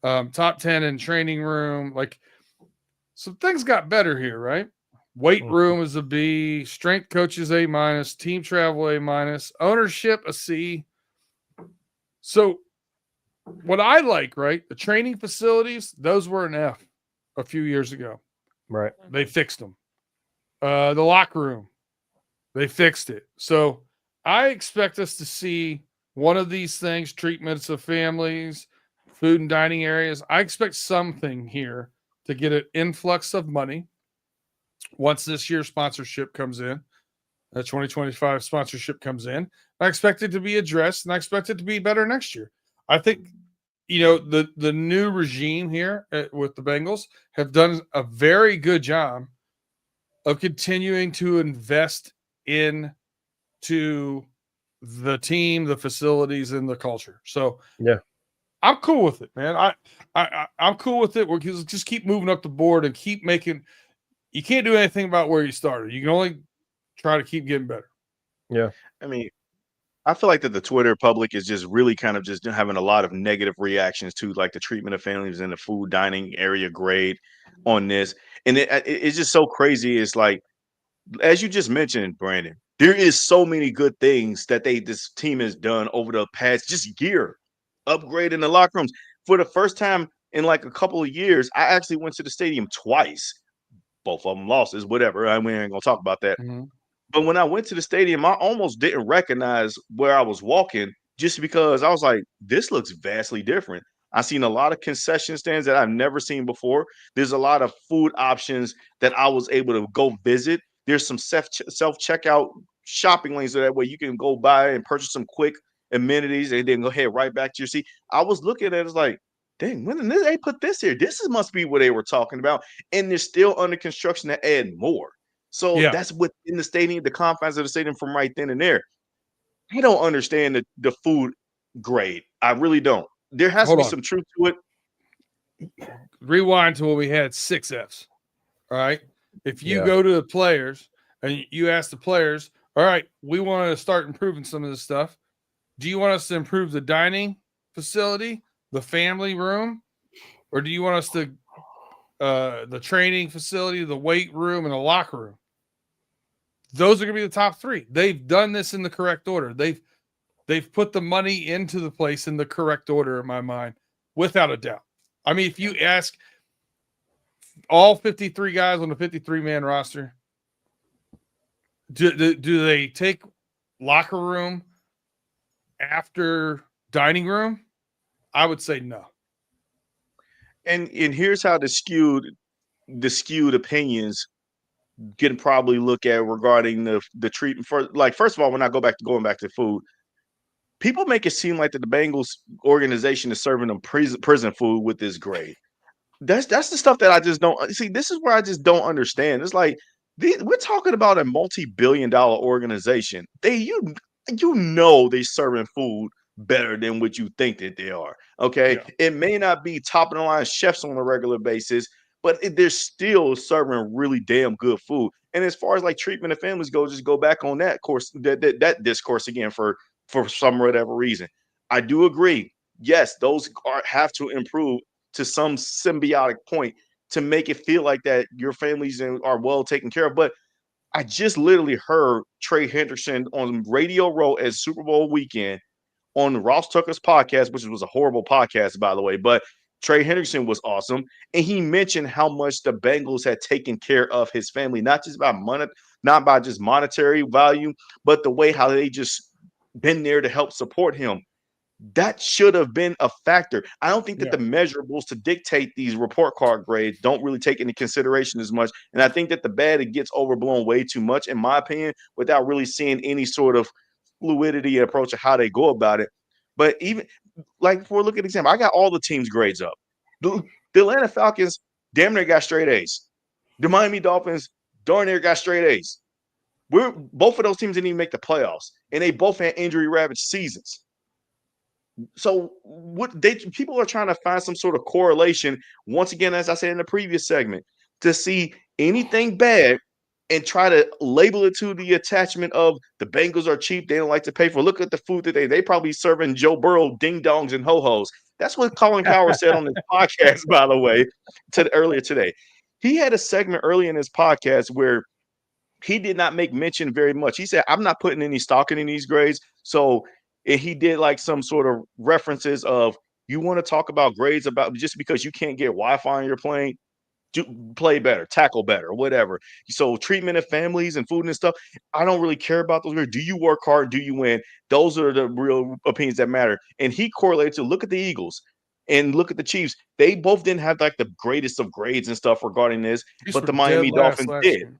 top 10 in training room. Like, some things got better here, right? Weight room is a B, strength coaches A minus, team travel A minus, ownership a C. So, what I like, right? The training facilities, those were an F a few years ago. Right. They fixed them. The locker room, they fixed it. So, I expect us to see one of these things, treatments of families, food and dining areas. I expect something here to get an influx of money once this year's sponsorship comes in. The 2025 sponsorship comes in. I expect it to be addressed, and I expect it to be better next year. I think, the new regime here with the Bengals have done a very good job of continuing to invest into the team, the facilities, and the culture. So Yeah. I'm cool with it, man. I'm cool with it. We're just keep moving up the board and keep making. You can't do anything about where you started. You can only try to keep getting better. Yeah. I mean, I feel like that the Twitter public is just really kind of just having a lot of negative reactions to like the treatment of families in the food dining area grade on this. And it's just so crazy. It's like, as you just mentioned, Brandon, there is so many good things that this team has done over the past just year, upgrading the locker rooms. For the first time in like a couple of years, I actually went to the stadium twice. Both of them losses, whatever. We ain't gonna talk about that. Mm-hmm. But when I went to the stadium, I almost didn't recognize where I was walking just because I was like, this looks vastly different. I've seen a lot of concession stands that I've never seen before. There's a lot of food options that I was able to go visit. There's some self checkout shopping lanes so that way you can go by and purchase some quick amenities and then go ahead right back to your seat. I was looking at it as like, dang, when did they put this here? Must be what they were talking about. And they're still under construction to add more. So Yeah. that's within the stadium, the confines of the stadium from right then and there. I don't understand the food grade. I really don't. There has to Hold be on. some truth to it. Rewind to when we had 6 Fs. All right. If you Yeah. go to the players and you ask the players, all right, we want to start improving some of this stuff. Do you want us to improve the dining facility, the family room, or do you want us to the training facility, the weight room, and the locker room? Those are going to be the top 3. They've done this in the correct order. They've put the money into the place in the correct order in my mind, without a doubt. I mean, if you ask all 53 guys on the 53-man roster, do they take locker room after dining room? I would say no. And here's how the skewed opinions can probably look at regarding the treatment for, like, first of all, when I going back to food, people make it seem like that the Bengals organization is serving them prison food with this grade. That's the stuff that I just don't see. This is where I just don't understand. It's like we're talking about a multi-billion-dollar organization. They're serving food better than what you think that they are. Okay, Yeah. it may not be top of the line chefs on a regular basis, but they're still serving really damn good food. And as far as like treatment of families go, just go back on that course, that discourse again for some whatever reason. I do agree. Yes, those have to improve to some symbiotic point to make it feel like that your families are well taken care of. But I just literally heard Trey Hendrickson on Radio Row at Super Bowl weekend on Ross Tucker's podcast, which was a horrible podcast, by the way, but Trey Hendrickson was awesome. And he mentioned how much the Bengals had taken care of his family, not just by money, not by just monetary value, but the way how they just been there to help support him. That should have been a factor. I don't think that the measurables to dictate these report card grades don't really take into consideration as much. And I think that the bad, it gets overblown way too much, in my opinion, without really seeing any sort of fluidity approach of how they go about it. But even like for a look at example, I got all the teams' grades up. The Atlanta Falcons damn near got straight A's. The Miami Dolphins darn near got straight A's. Both of those teams didn't even make the playoffs, and they both had injury-ravaged seasons. So people are trying to find some sort of correlation, once again, as I said in the previous segment, to see anything bad and try to label it to the attachment of the Bengals are cheap. They don't like to pay for. Look at the food that they probably serving Joe Burrow ding dongs and ho-hos. That's what Colin Cowherd said on his podcast, by the way, earlier today. He had a segment early in his podcast where he did not make mention very much. He said, I'm not putting any stock in these grades. So he did like some sort of references of, you want to talk about grades about just because you can't get Wi-Fi on your plane, play better, tackle better, whatever. So treatment of families and food and stuff, I don't really care about those. Do you work hard? Do you win? Those are the real opinions that matter. And he correlated to look at the Eagles and look at the Chiefs. They both didn't have like the greatest of grades and stuff regarding this, but the Miami Dolphins did.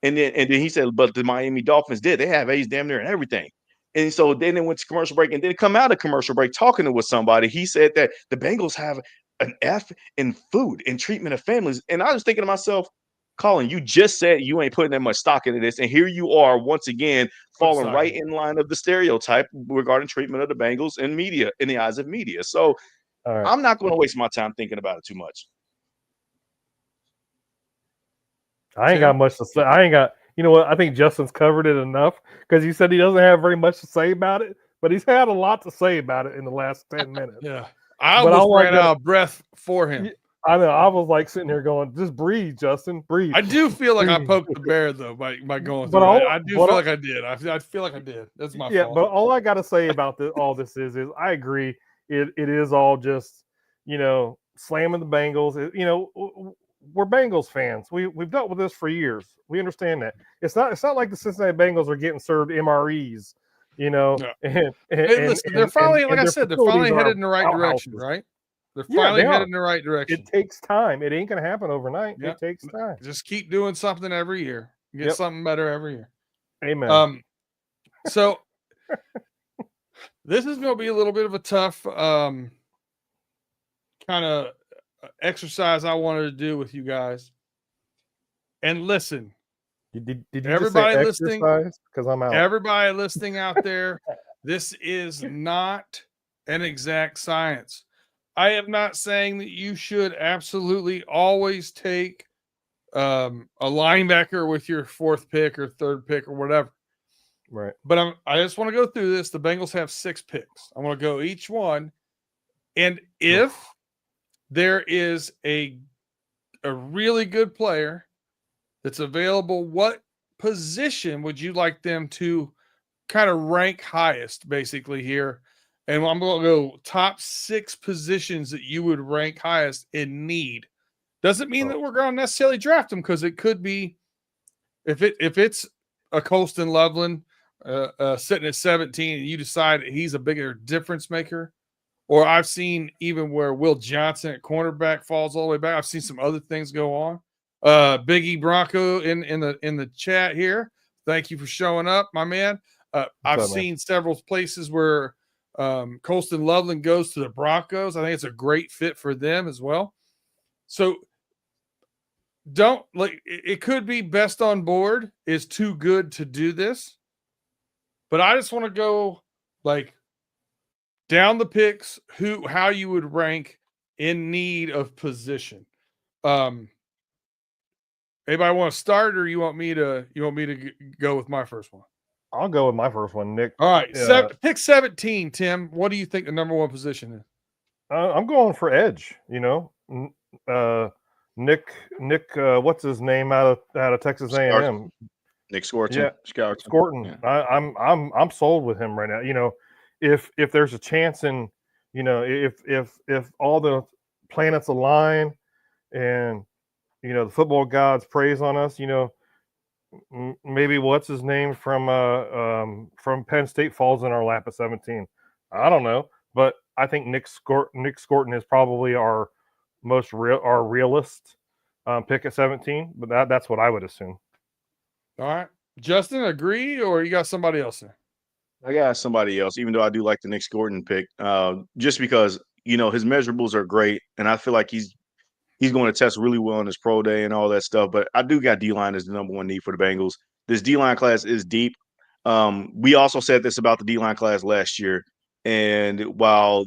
And then he said, but the Miami Dolphins did. They have A's damn near and everything. And so then they went to commercial break and then come out of commercial break talking with somebody. He said that the Bengals have an F in food and treatment of families. And I was thinking to myself, Colin, you just said you ain't putting that much stock into this. And here you are once again falling right in line of the stereotype regarding treatment of the Bengals and media in the eyes of media. So I'm not going to waste my time thinking about it too much. I ain't got much to say. You know what? I think Justin's covered it enough because he said he doesn't have very much to say about it, but he's had a lot to say about it in the last 10 minutes. Yeah. I almost ran out of breath for him. I know. I was like sitting here going, just breathe, Justin, breathe. I do feel like I poked the bear, though, by going through it. I do feel like I did. I feel like I did. That's my fault. Yeah, but all I got to say about all this is I agree. It is all just, slamming the Bengals. We're Bengals fans. We've dealt with this for years. We understand that. It's not like the Cincinnati Bengals are getting served MREs, No. And they're finally, like I said, they're finally headed in the right direction, right? They're finally headed in the right direction. It takes time. It ain't going to happen overnight. Yep. It takes time. Just keep doing something every year. Get something better every year. Amen. So this is going to be a little bit of a tough kind of exercise I wanted to do with you guys. And listen, did you everybody listening, because I'm out. Everybody listening out there, this is not an exact science. I am not saying that you should absolutely always take a linebacker with your fourth pick or third pick or whatever. Right. But I just want to go through this. The Bengals have 6 picks. I want to go each one. And if there is a really good player that's available, what position would you like them to kind of rank highest, basically, here? And I'm going to go top 6 positions that you would rank highest in need. Doesn't mean that we're going to necessarily draft them, because it could be, if it's a Colston Loveland sitting at 17 and you decide he's a bigger difference maker. Or I've seen even where Will Johnson at cornerback falls all the way back. I've seen some other things go on. Biggie Bronco in the chat here. Thank you for showing up, my man. I've seen several places where Colston Loveland goes to the Broncos. I think it's a great fit for them as well. So it could be best on board is too good to do this. But I just want to go down the picks, how you would rank in need of position. Anybody want to start, or you want me to go with my first one? I'll go with my first one, Nick. All right, pick 17, Tim. What do you think the number one position is? I'm going for edge. Nick, what's his name out of Texas A&M? Nick Scorton. Yeah, Scorton. Yeah. I'm sold with him right now. if there's a chance, and if all the planets align, and the football gods praise on us, maybe what's his name from Penn State falls in our lap at 17. I don't know, but I think Nick Scorton is probably our realist pick at 17. But that's what I would assume. All right, Justin, agree, or you got somebody else there? I got somebody else, even though I do like the Nick Scorton pick, just because his measurables are great, and I feel like he's going to test really well on his pro day and all that stuff. But I do got D-line as the number one need for the Bengals. This D-line class is deep. We also said this about the D-line class last year. And while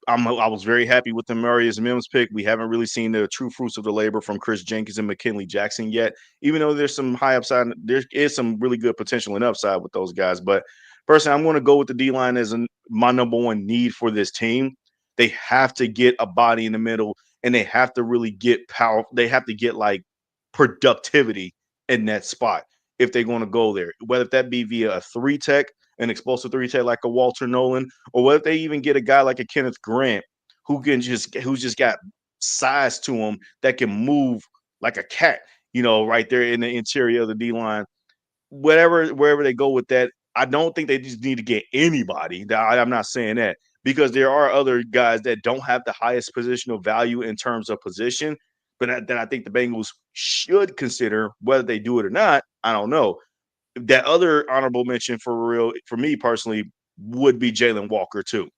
I was very happy with the Marius Mims pick, we haven't really seen the true fruits of the labor from Chris Jenkins and McKinley Jackson yet, even though there's some high upside. There is some really good potential and upside with those guys. But personally, I'm going to go with the D-line as my number one need for this team. They have to get a body in the middle, and they have to really get power. They have to get like productivity in that spot if they're going to go there, whether that be via a 3-tech, an explosive 3-tech like a Walter Nolan, or whether they even get a guy like a Kenneth Grant who's just got size to him that can move like a cat, right there in the interior of the D-line. Wherever they go with that, I don't think they just need to get anybody. I'm not saying that, because there are other guys that don't have the highest positional value in terms of position, but that I think the Bengals should consider. Whether they do it or not, I don't know. That other honorable mention for me personally would be Jalen Walker too.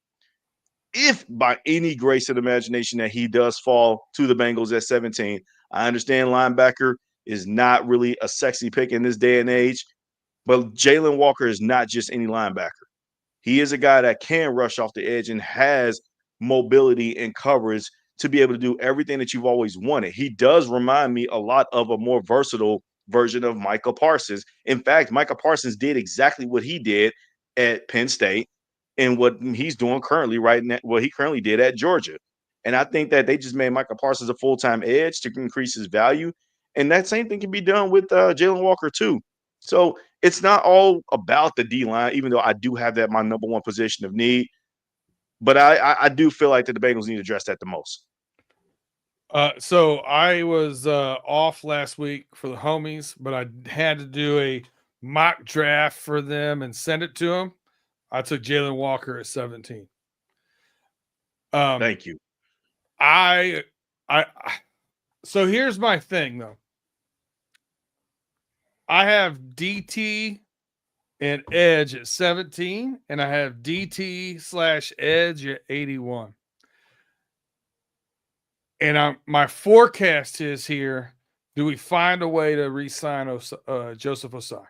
If by any grace of imagination that he does fall to the Bengals at 17, I understand linebacker is not really a sexy pick in this day and age, but Jalen Walker is not just any linebacker. He is a guy that can rush off the edge and has mobility and coverage to be able to do everything that you've always wanted. He does remind me a lot of a more versatile version of Micah Parsons. In fact, Micah Parsons did exactly what he did at Penn State and what he's doing currently right now, what he currently did at Georgia. And I think that they just made Micah Parsons a full-time edge to increase his value. And that same thing can be done with Jalen Walker too. So it's not all about the D-line, even though I do have that my number one position of need. But I do feel like that the Bengals need to address that the most. So I was off last week for the homies, but I had to do a mock draft for them and send it to them. I took Jalen Walker at 17. Thank you. So here's my thing though. I have DT and edge at 17, and I have DT/edge at 81. And my forecast is here: do we find a way to re-sign Joseph Osai?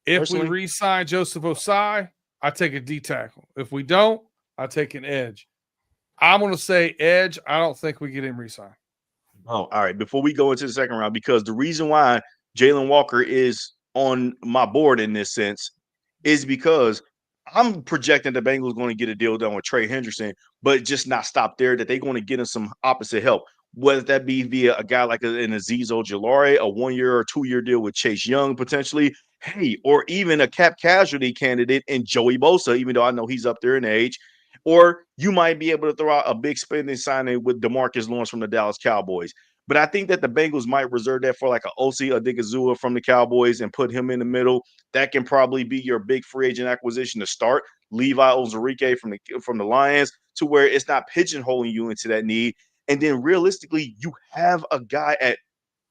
If we re-sign Joseph Osai, I take a D tackle. If we don't, I take an edge. I'm going to say edge. I don't think we get him re-signed. Oh, all right. Before we go into the second round, because the reason why Jalen Walker is on my board in this sense is because I'm projecting the Bengals going to get a deal done with Trey Hendrickson, but just not stop there, that they're going to get him some opposite help, whether that be via a guy like an Azeez Ojulari, a 1-year or 2-year deal with Chase Young potentially, or even a cap casualty candidate in Joey Bosa, even though I know he's up there in age. Or you might be able to throw out a big spending signing with DeMarcus Lawrence from the Dallas Cowboys. But I think that the Bengals might reserve that for like an Osi Odigizua from the Cowboys and put him in the middle. That can probably be your big free agent acquisition to start. Levi Ozarike from the Lions, to where it's not pigeonholing you into that need. And then realistically, you have a guy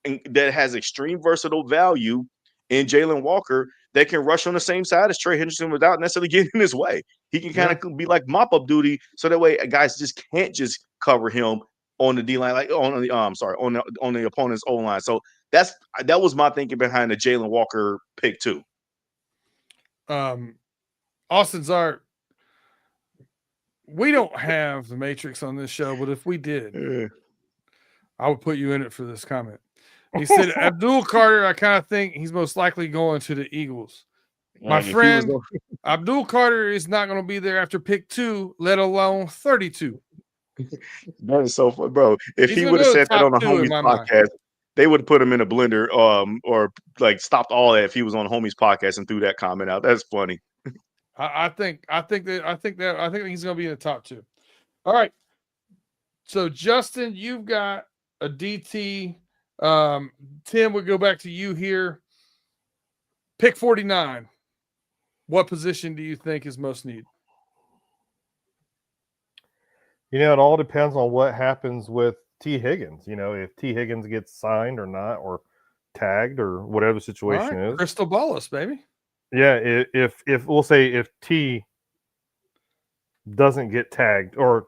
that has extreme versatile value in Jalen Walker that can rush on the same side as Trey Hendrickson without necessarily getting in his way. He can kind of be like mop-up duty, so that way guys just can't just cover him on the D line, like on the opponent's O line. So that was my thinking behind the Jalen Walker pick too. Austin Zart, we don't have the Matrix on this show, but if we did, I would put you in it for this comment. He said, Abdul Carter, I kind of think he's most likely going to the Eagles. My friend, Abdul Carter is not going to be there after pick 2, let alone 32. That is so fun, bro. If he would have said that on the Homies podcast, they would have put him in a blender, or like stopped all that if he was on Homies podcast and threw that comment out. That's funny. I think he's going to be in the top 2. All right. So Justin, you've got a DT. Tim, we'll go back to you here. Pick 49. What position do you think is most needed? It all depends on what happens with T. Higgins. If T. Higgins gets signed or not, or tagged, or whatever the situation is. Crystal ball us, baby. Yeah, if we'll say if T doesn't get tagged, or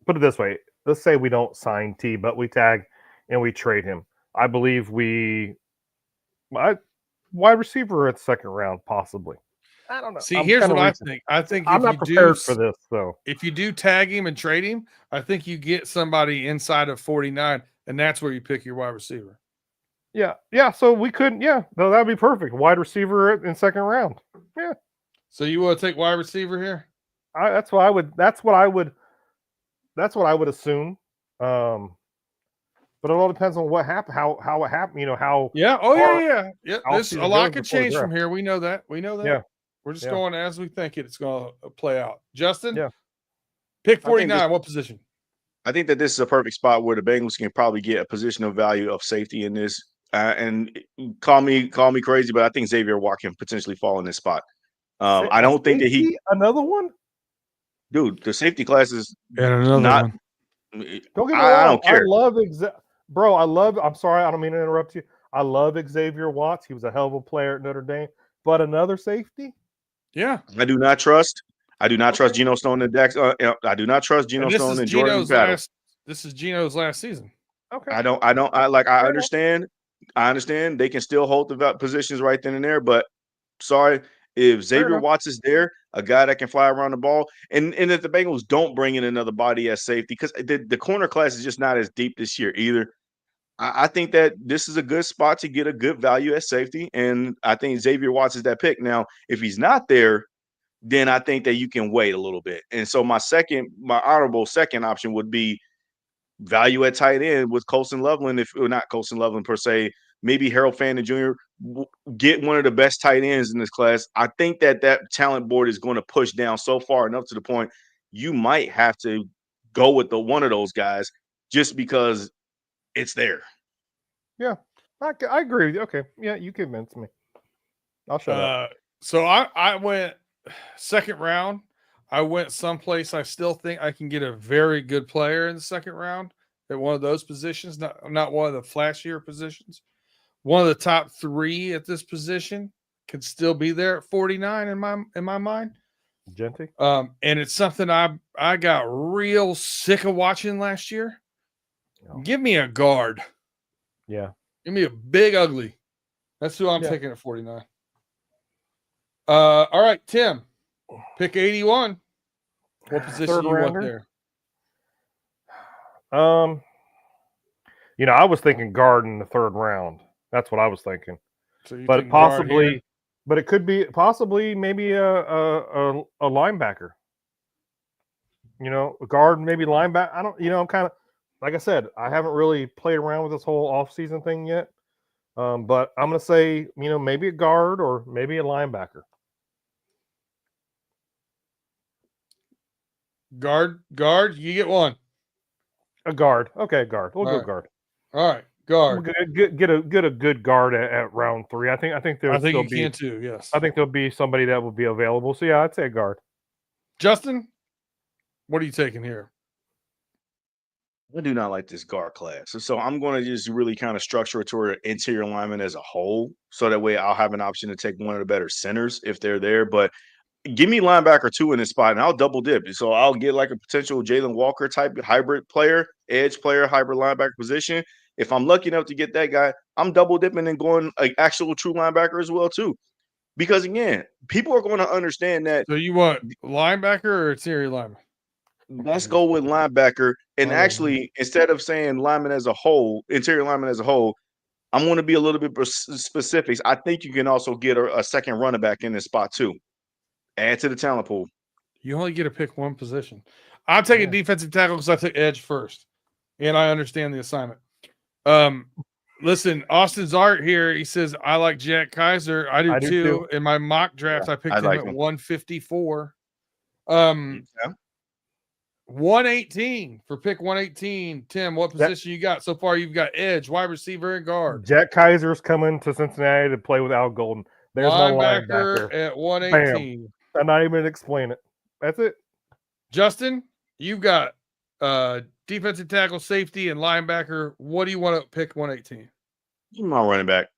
put it this way, let's say we don't sign T, but we tag and we trade him. I believe wide receiver at the second round, possibly. I don't know. See, here's what I think. I think I'm not prepared for this, though. If you do tag him and trade him, I think you get somebody inside of 49, and that's where you pick your wide receiver. Yeah. So we couldn't. Yeah, no, that'd be perfect. Wide receiver in second round. Yeah. So you want to take wide receiver here? That's what I would. That's what I would assume. But it all depends on what happened, how it happened. How. Yeah. Oh yeah. This a lot could before the change from draft. here. We know that. Yeah. We're just going as we think it's going to play out. Justin. Yeah. Pick 49. What position? I think that this is a perfect spot where the Bengals can probably get a positional value of safety in this. And call me crazy, but I think Xavier Watt can potentially fall in this spot. I don't think that another one. Dude, the safety class is and another not. one. Don't get me wrong. I don't care. I'm sorry, I don't mean to interrupt you. I love Xavier Watts. He was a hell of a player at Notre Dame. But another safety? Yeah. I do not trust Geno Stone and Dex. I do not trust Geno Stone and Jordan Battle. This is Geno's last season. Okay. I understand. I understand they can still hold the positions right then and there, but sorry, if Xavier Watts is there, a guy that can fly around the ball, and if the Bengals don't bring in another body as safety, because the corner class is just not as deep this year either. I think that this is a good spot to get a good value at safety, and I think Xavier Watts is that pick. Now, if he's not there, then I think that you can wait a little bit. And so my honorable second option would be value at tight end with Colson Loveland, not Colson Loveland per se, maybe Harold Fandon Jr. Get one of the best tight ends in this class. I think that talent board is going to push down so far enough to the point you might have to go with one of those guys just because it's there. Yeah, I agree with you. Okay, yeah, you convinced me. I'll shut up. So I went second round. I went someplace I still think I can get a very good player in the second round at one of those positions, not one of the flashier positions. One of the top 3 at this position could still be there at 49 in my mind. Genty. And it's something I got real sick of watching last year. Oh. Give me a guard. Yeah. Give me a big ugly. That's who I'm taking at 49. All right, Tim. Pick 81. What position do you want there? I was thinking guard in the third round. That's what I was thinking. So but possibly, but it could be possibly maybe a linebacker. A guard, maybe linebacker. I don't. I'm kind of, like I said, I haven't really played around with this whole offseason thing yet. But I'm gonna say, maybe a guard or maybe a linebacker. Guard, you get one. A guard. Okay, guard. We'll go guard. All right, guard. We'll get a good guard at round 3. I think there'll still be. Can too. Yes. I think there'll be somebody that will be available. So yeah, I'd say guard. Justin, what are you taking here? I do not like this guard class. So I'm going to just really kind of structure it toward interior lineman as a whole. So that way I'll have an option to take one of the better centers if they're there. But give me linebacker 2 in this spot, and I'll double dip. So I'll get like a potential Jalen Walker type hybrid player, edge player, hybrid linebacker position. If I'm lucky enough to get that guy, I'm double dipping and going an actual true linebacker as well too. Because again, people are going to understand that. So you want linebacker or interior lineman? Let's go with linebacker. And actually, instead of saying lineman as a whole, interior lineman as a whole, I'm going to be a little bit specific. I think you can also get a second running back in this spot too. Add to the talent pool. You only get to pick one position. I'm taking defensive tackle because I took edge first, and I understand the assignment. Listen, Austin's art here. He says, I like Jack Kaiser. I do, too. In my mock draft, I picked him at 154. 118 for pick 118. Tim, what position you got? So far, you've got edge, wide receiver, and guard. Jack Kaiser's coming to Cincinnati to play with Al Golden. There's linebacker my linebacker at 118. Bam. I'm not even explain it. That's it. Justin, you've got defensive tackle, safety, and linebacker. What do you want to pick 118? Give me my running back.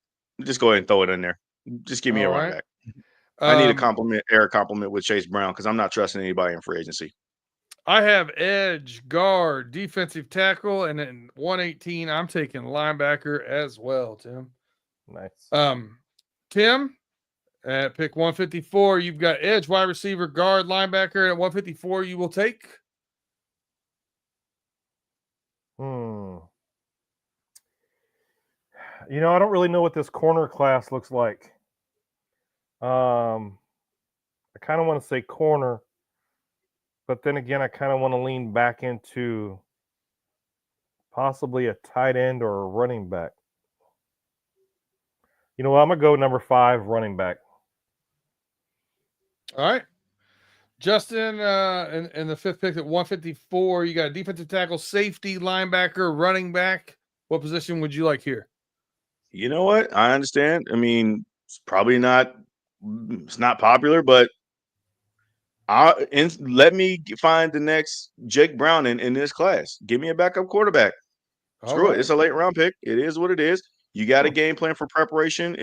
Just go ahead and throw it in there. Just give me a running back. I need a compliment with Chase Brown because I'm not trusting anybody in free agency. I have edge, guard, defensive tackle, and then 118. I'm taking linebacker as well, Tim. Nice. Tim, at pick 154, you've got edge, wide receiver, guard, linebacker. At 154, you will take. You know, I don't really know what this corner class looks like. I kind of want to say corner, but then again, I kind of want to lean back into possibly a tight end or a running back. You know what? I'm going to go number 5, running back. All right. Justin, in the 5th pick at 154, you got a defensive tackle, safety, linebacker, running back. What position would you like here? You know what? I understand. I mean, it's not popular, but let me find the next Jake Brown in this class. Give me a backup quarterback. Screw it. It's a late round pick. It is what it is. You got a game plan for preparation.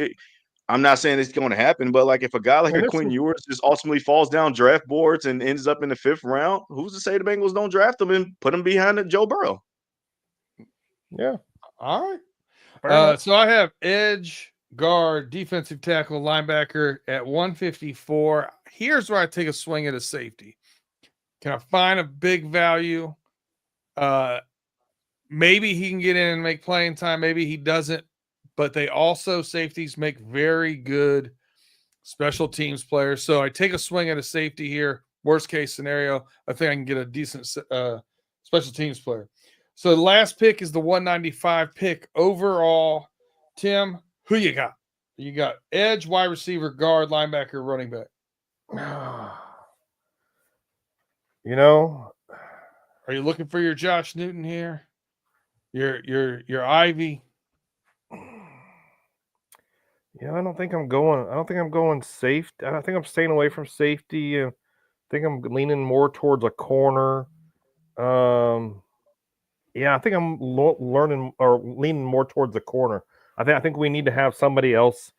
I'm not saying it's going to happen, but like if a guy like Quinn Ewers just ultimately falls down draft boards and ends up in the 5th round, who's to say the Bengals don't draft him and put him behind Joe Burrow? Yeah. All right. So I have edge, guard, defensive tackle, linebacker at 154. Here's where I take a swing at a safety. Can I find a big value? Maybe he can get in and make playing time. Maybe he doesn't. But they also, safeties make very good special teams players. So I take a swing at a safety here. Worst case scenario, I think I can get a decent special teams player. So the last pick is the 195 pick overall. Tim, who you got? You got edge, wide receiver, guard, linebacker, running back. You know, are you looking for your Josh Newton here? Your Ivy. Yeah, I don't think I'm going safe. I think I'm staying away from safety. I think I'm leaning more towards a corner. Yeah, I think I'm leaning more towards the corner. I think we need to have somebody else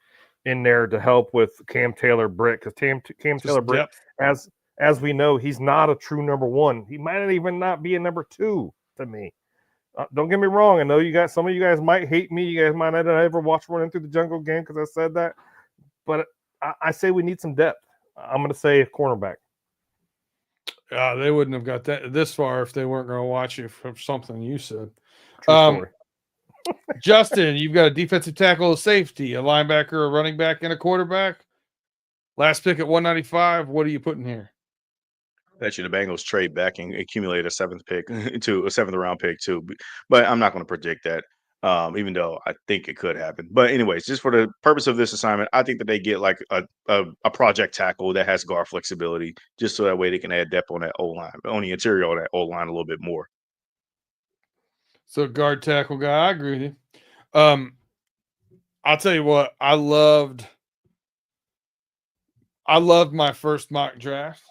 in there to help with Cam Taylor-Britt, because Cam Taylor-Britt, as we know, he's not a true number 1. He might even not be a number 2 to me. Don't get me wrong. I know some of you guys might hate me. You guys might not ever watch Running Through the Jungle game because I said that. But I say we need some depth. I'm going to say a cornerback. They wouldn't have got that this far if they weren't going to watch you for something you said. True story. Justin, you've got a defensive tackle, a safety, a linebacker, a running back, and a quarterback. Last pick at 195. What are you putting here? Bet you the Bengals trade back and accumulate a 7th round pick too. But I'm not going to predict that, even though I think it could happen. But anyways, just for the purpose of this assignment, I think that they get like a project tackle that has guard flexibility, just so that way they can add depth on that O-line, on the interior of that O-line a little bit more. So guard tackle guy, I agree with you. I'll tell you what, I loved my first mock draft.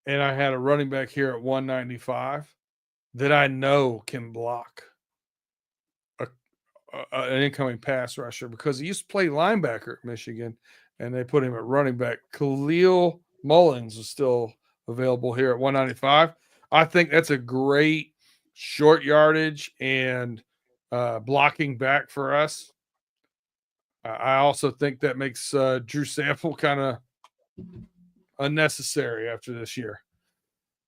And I had a running back here at 195 that I know can block an incoming pass rusher, because he used to play linebacker at Michigan, and they put him at running back. Khalil Mullins is still available here at 195. I think that's a great short yardage and blocking back for us. I also think that makes Drew Sample kind of unnecessary after this year.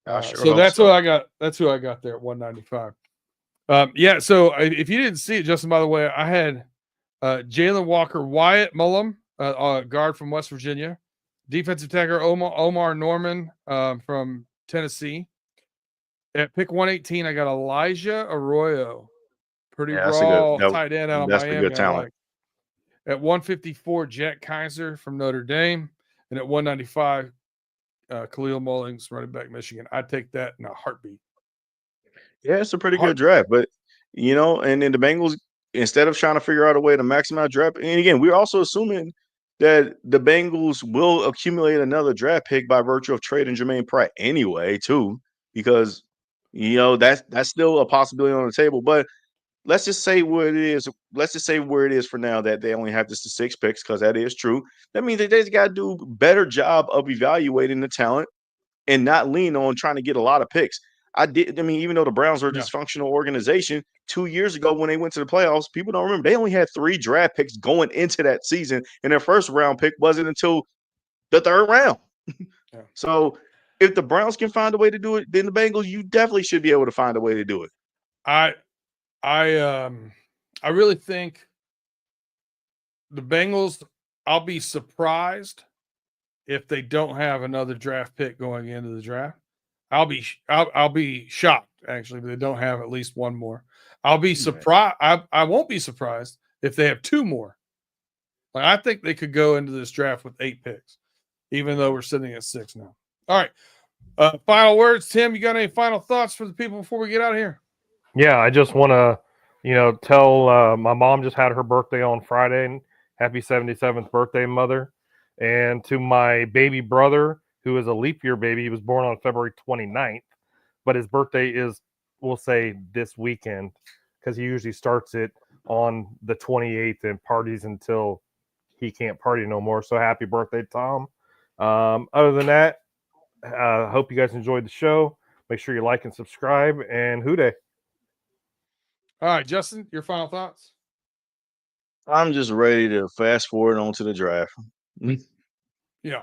So that's who I got. That's who I got there at 195. Yeah. So if you didn't see it, Justin, by the way, I had Jalen Walker, Wyatt Mullum, guard from West Virginia, defensive tackle Omar Norman from Tennessee. At pick 118, I got Elijah Arroyo, Pretty Yeah, raw tight end out of that's a Miami. good talent. At 154, Jack Kaiser from Notre Dame, and at 195, Khalil Mullings, running back, Michigan. I'd take that in a heartbeat. Yeah, it's a pretty good draft, but and then the Bengals, instead of trying to figure out a way to maximize draft, and again, we're also assuming that the Bengals will accumulate another draft pick by virtue of trading Jermaine Pratt anyway, too, because that's still a possibility on the table. But let's just say where it is. Let's just say where it is for now that they only have just the 6 picks, because that is true. That means that they just got to do a better job of evaluating the talent and not lean on trying to get a lot of picks. Even though the Browns were a dysfunctional organization 2 years ago when they went to the playoffs, people don't remember they only had 3 draft picks going into that season, and their first round pick wasn't until the 3rd round. So if the Browns can find a way to do it, then the Bengals, you definitely should be able to find a way to do it. I really think the Bengals, I'll be surprised if they don't have another draft pick going into the draft. I'll be shocked, actually, if they don't have at least one more. I'll be surprised. I won't be surprised if they have 2 more. Like, I think they could go into this draft with 8 picks, even though we're sitting at 6 now. All right. Final words, Tim. You got any final thoughts for the people before we get out of here? Yeah, I just want to, tell my mom just had her birthday on Friday. And happy 77th birthday, Mother. And to my baby brother, who is a leap year baby, he was born on February 29th, but his birthday is, we'll say, this weekend, because he usually starts it on the 28th and parties until he can't party no more. So happy birthday, Tom. Other than that, hope you guys enjoyed the show. Make sure you like and subscribe, and hooday. All right, Justin, your final thoughts? I'm just ready to fast forward on to the draft. Yeah.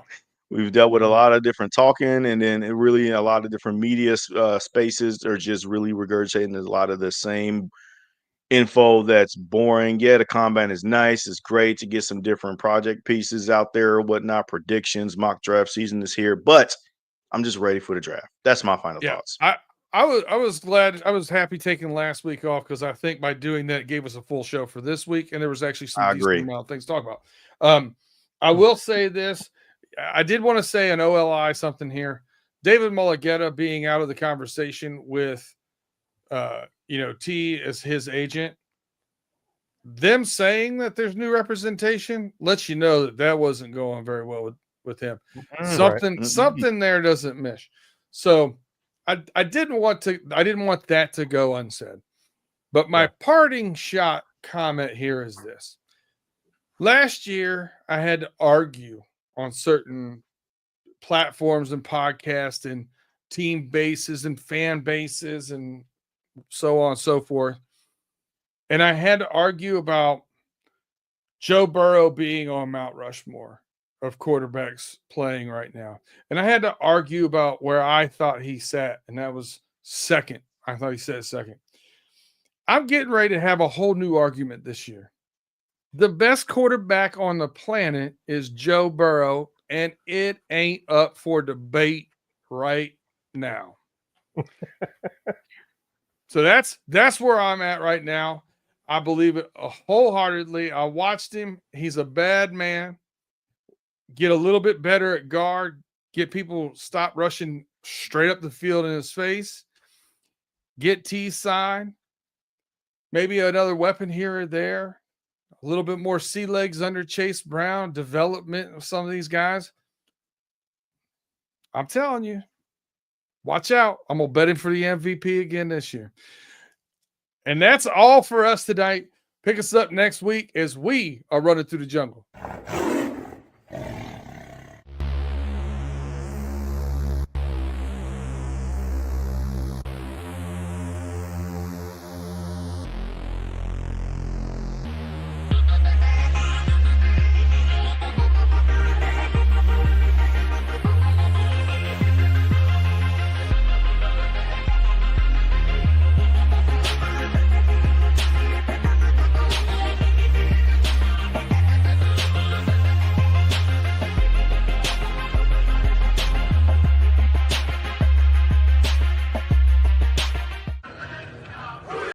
We've dealt with a lot of different talking, and then really a lot of different media spaces are just really regurgitating a lot of the same info that's boring. Yeah, the combine is nice. It's great to get some different project pieces out there or whatnot. Predictions, mock draft season is here, but I'm just ready for the draft. That's my final thoughts. I was glad. I was happy taking last week off, because I think by doing that, it gave us a full show for this week, and there was actually some decent amount of things to talk about. I will say this. I did want to say an OLI something here. David Mulligetta being out of the conversation with, T as his agent. Them saying that there's new representation lets you know that wasn't going very well with him. Something there doesn't mesh. So I didn't want that to go unsaid. But my parting shot comment here is this. Last year, I had to argue on certain platforms and podcasts and team bases and fan bases and so on and so forth. And I had to argue about Joe Burrow being on Mount Rushmore of quarterbacks playing right now. And I had to argue about where I thought he sat, and that was second. I thought he sat second. I'm getting ready to have a whole new argument this year. The best quarterback on the planet is Joe Burrow, and it ain't up for debate right now. So that's where I'm at right now. I believe it wholeheartedly. I watched him. He's a bad man. Get a little bit better at guard. Get people stop rushing straight up the field in his face. Get T signed. Maybe another weapon here or there. A little bit more sea legs under Chase Brown. Development of some of these guys. I'm telling you, watch out. I'm going to bet him for the MVP again this year. And that's all for us tonight. Pick us up next week as we are running through the jungle.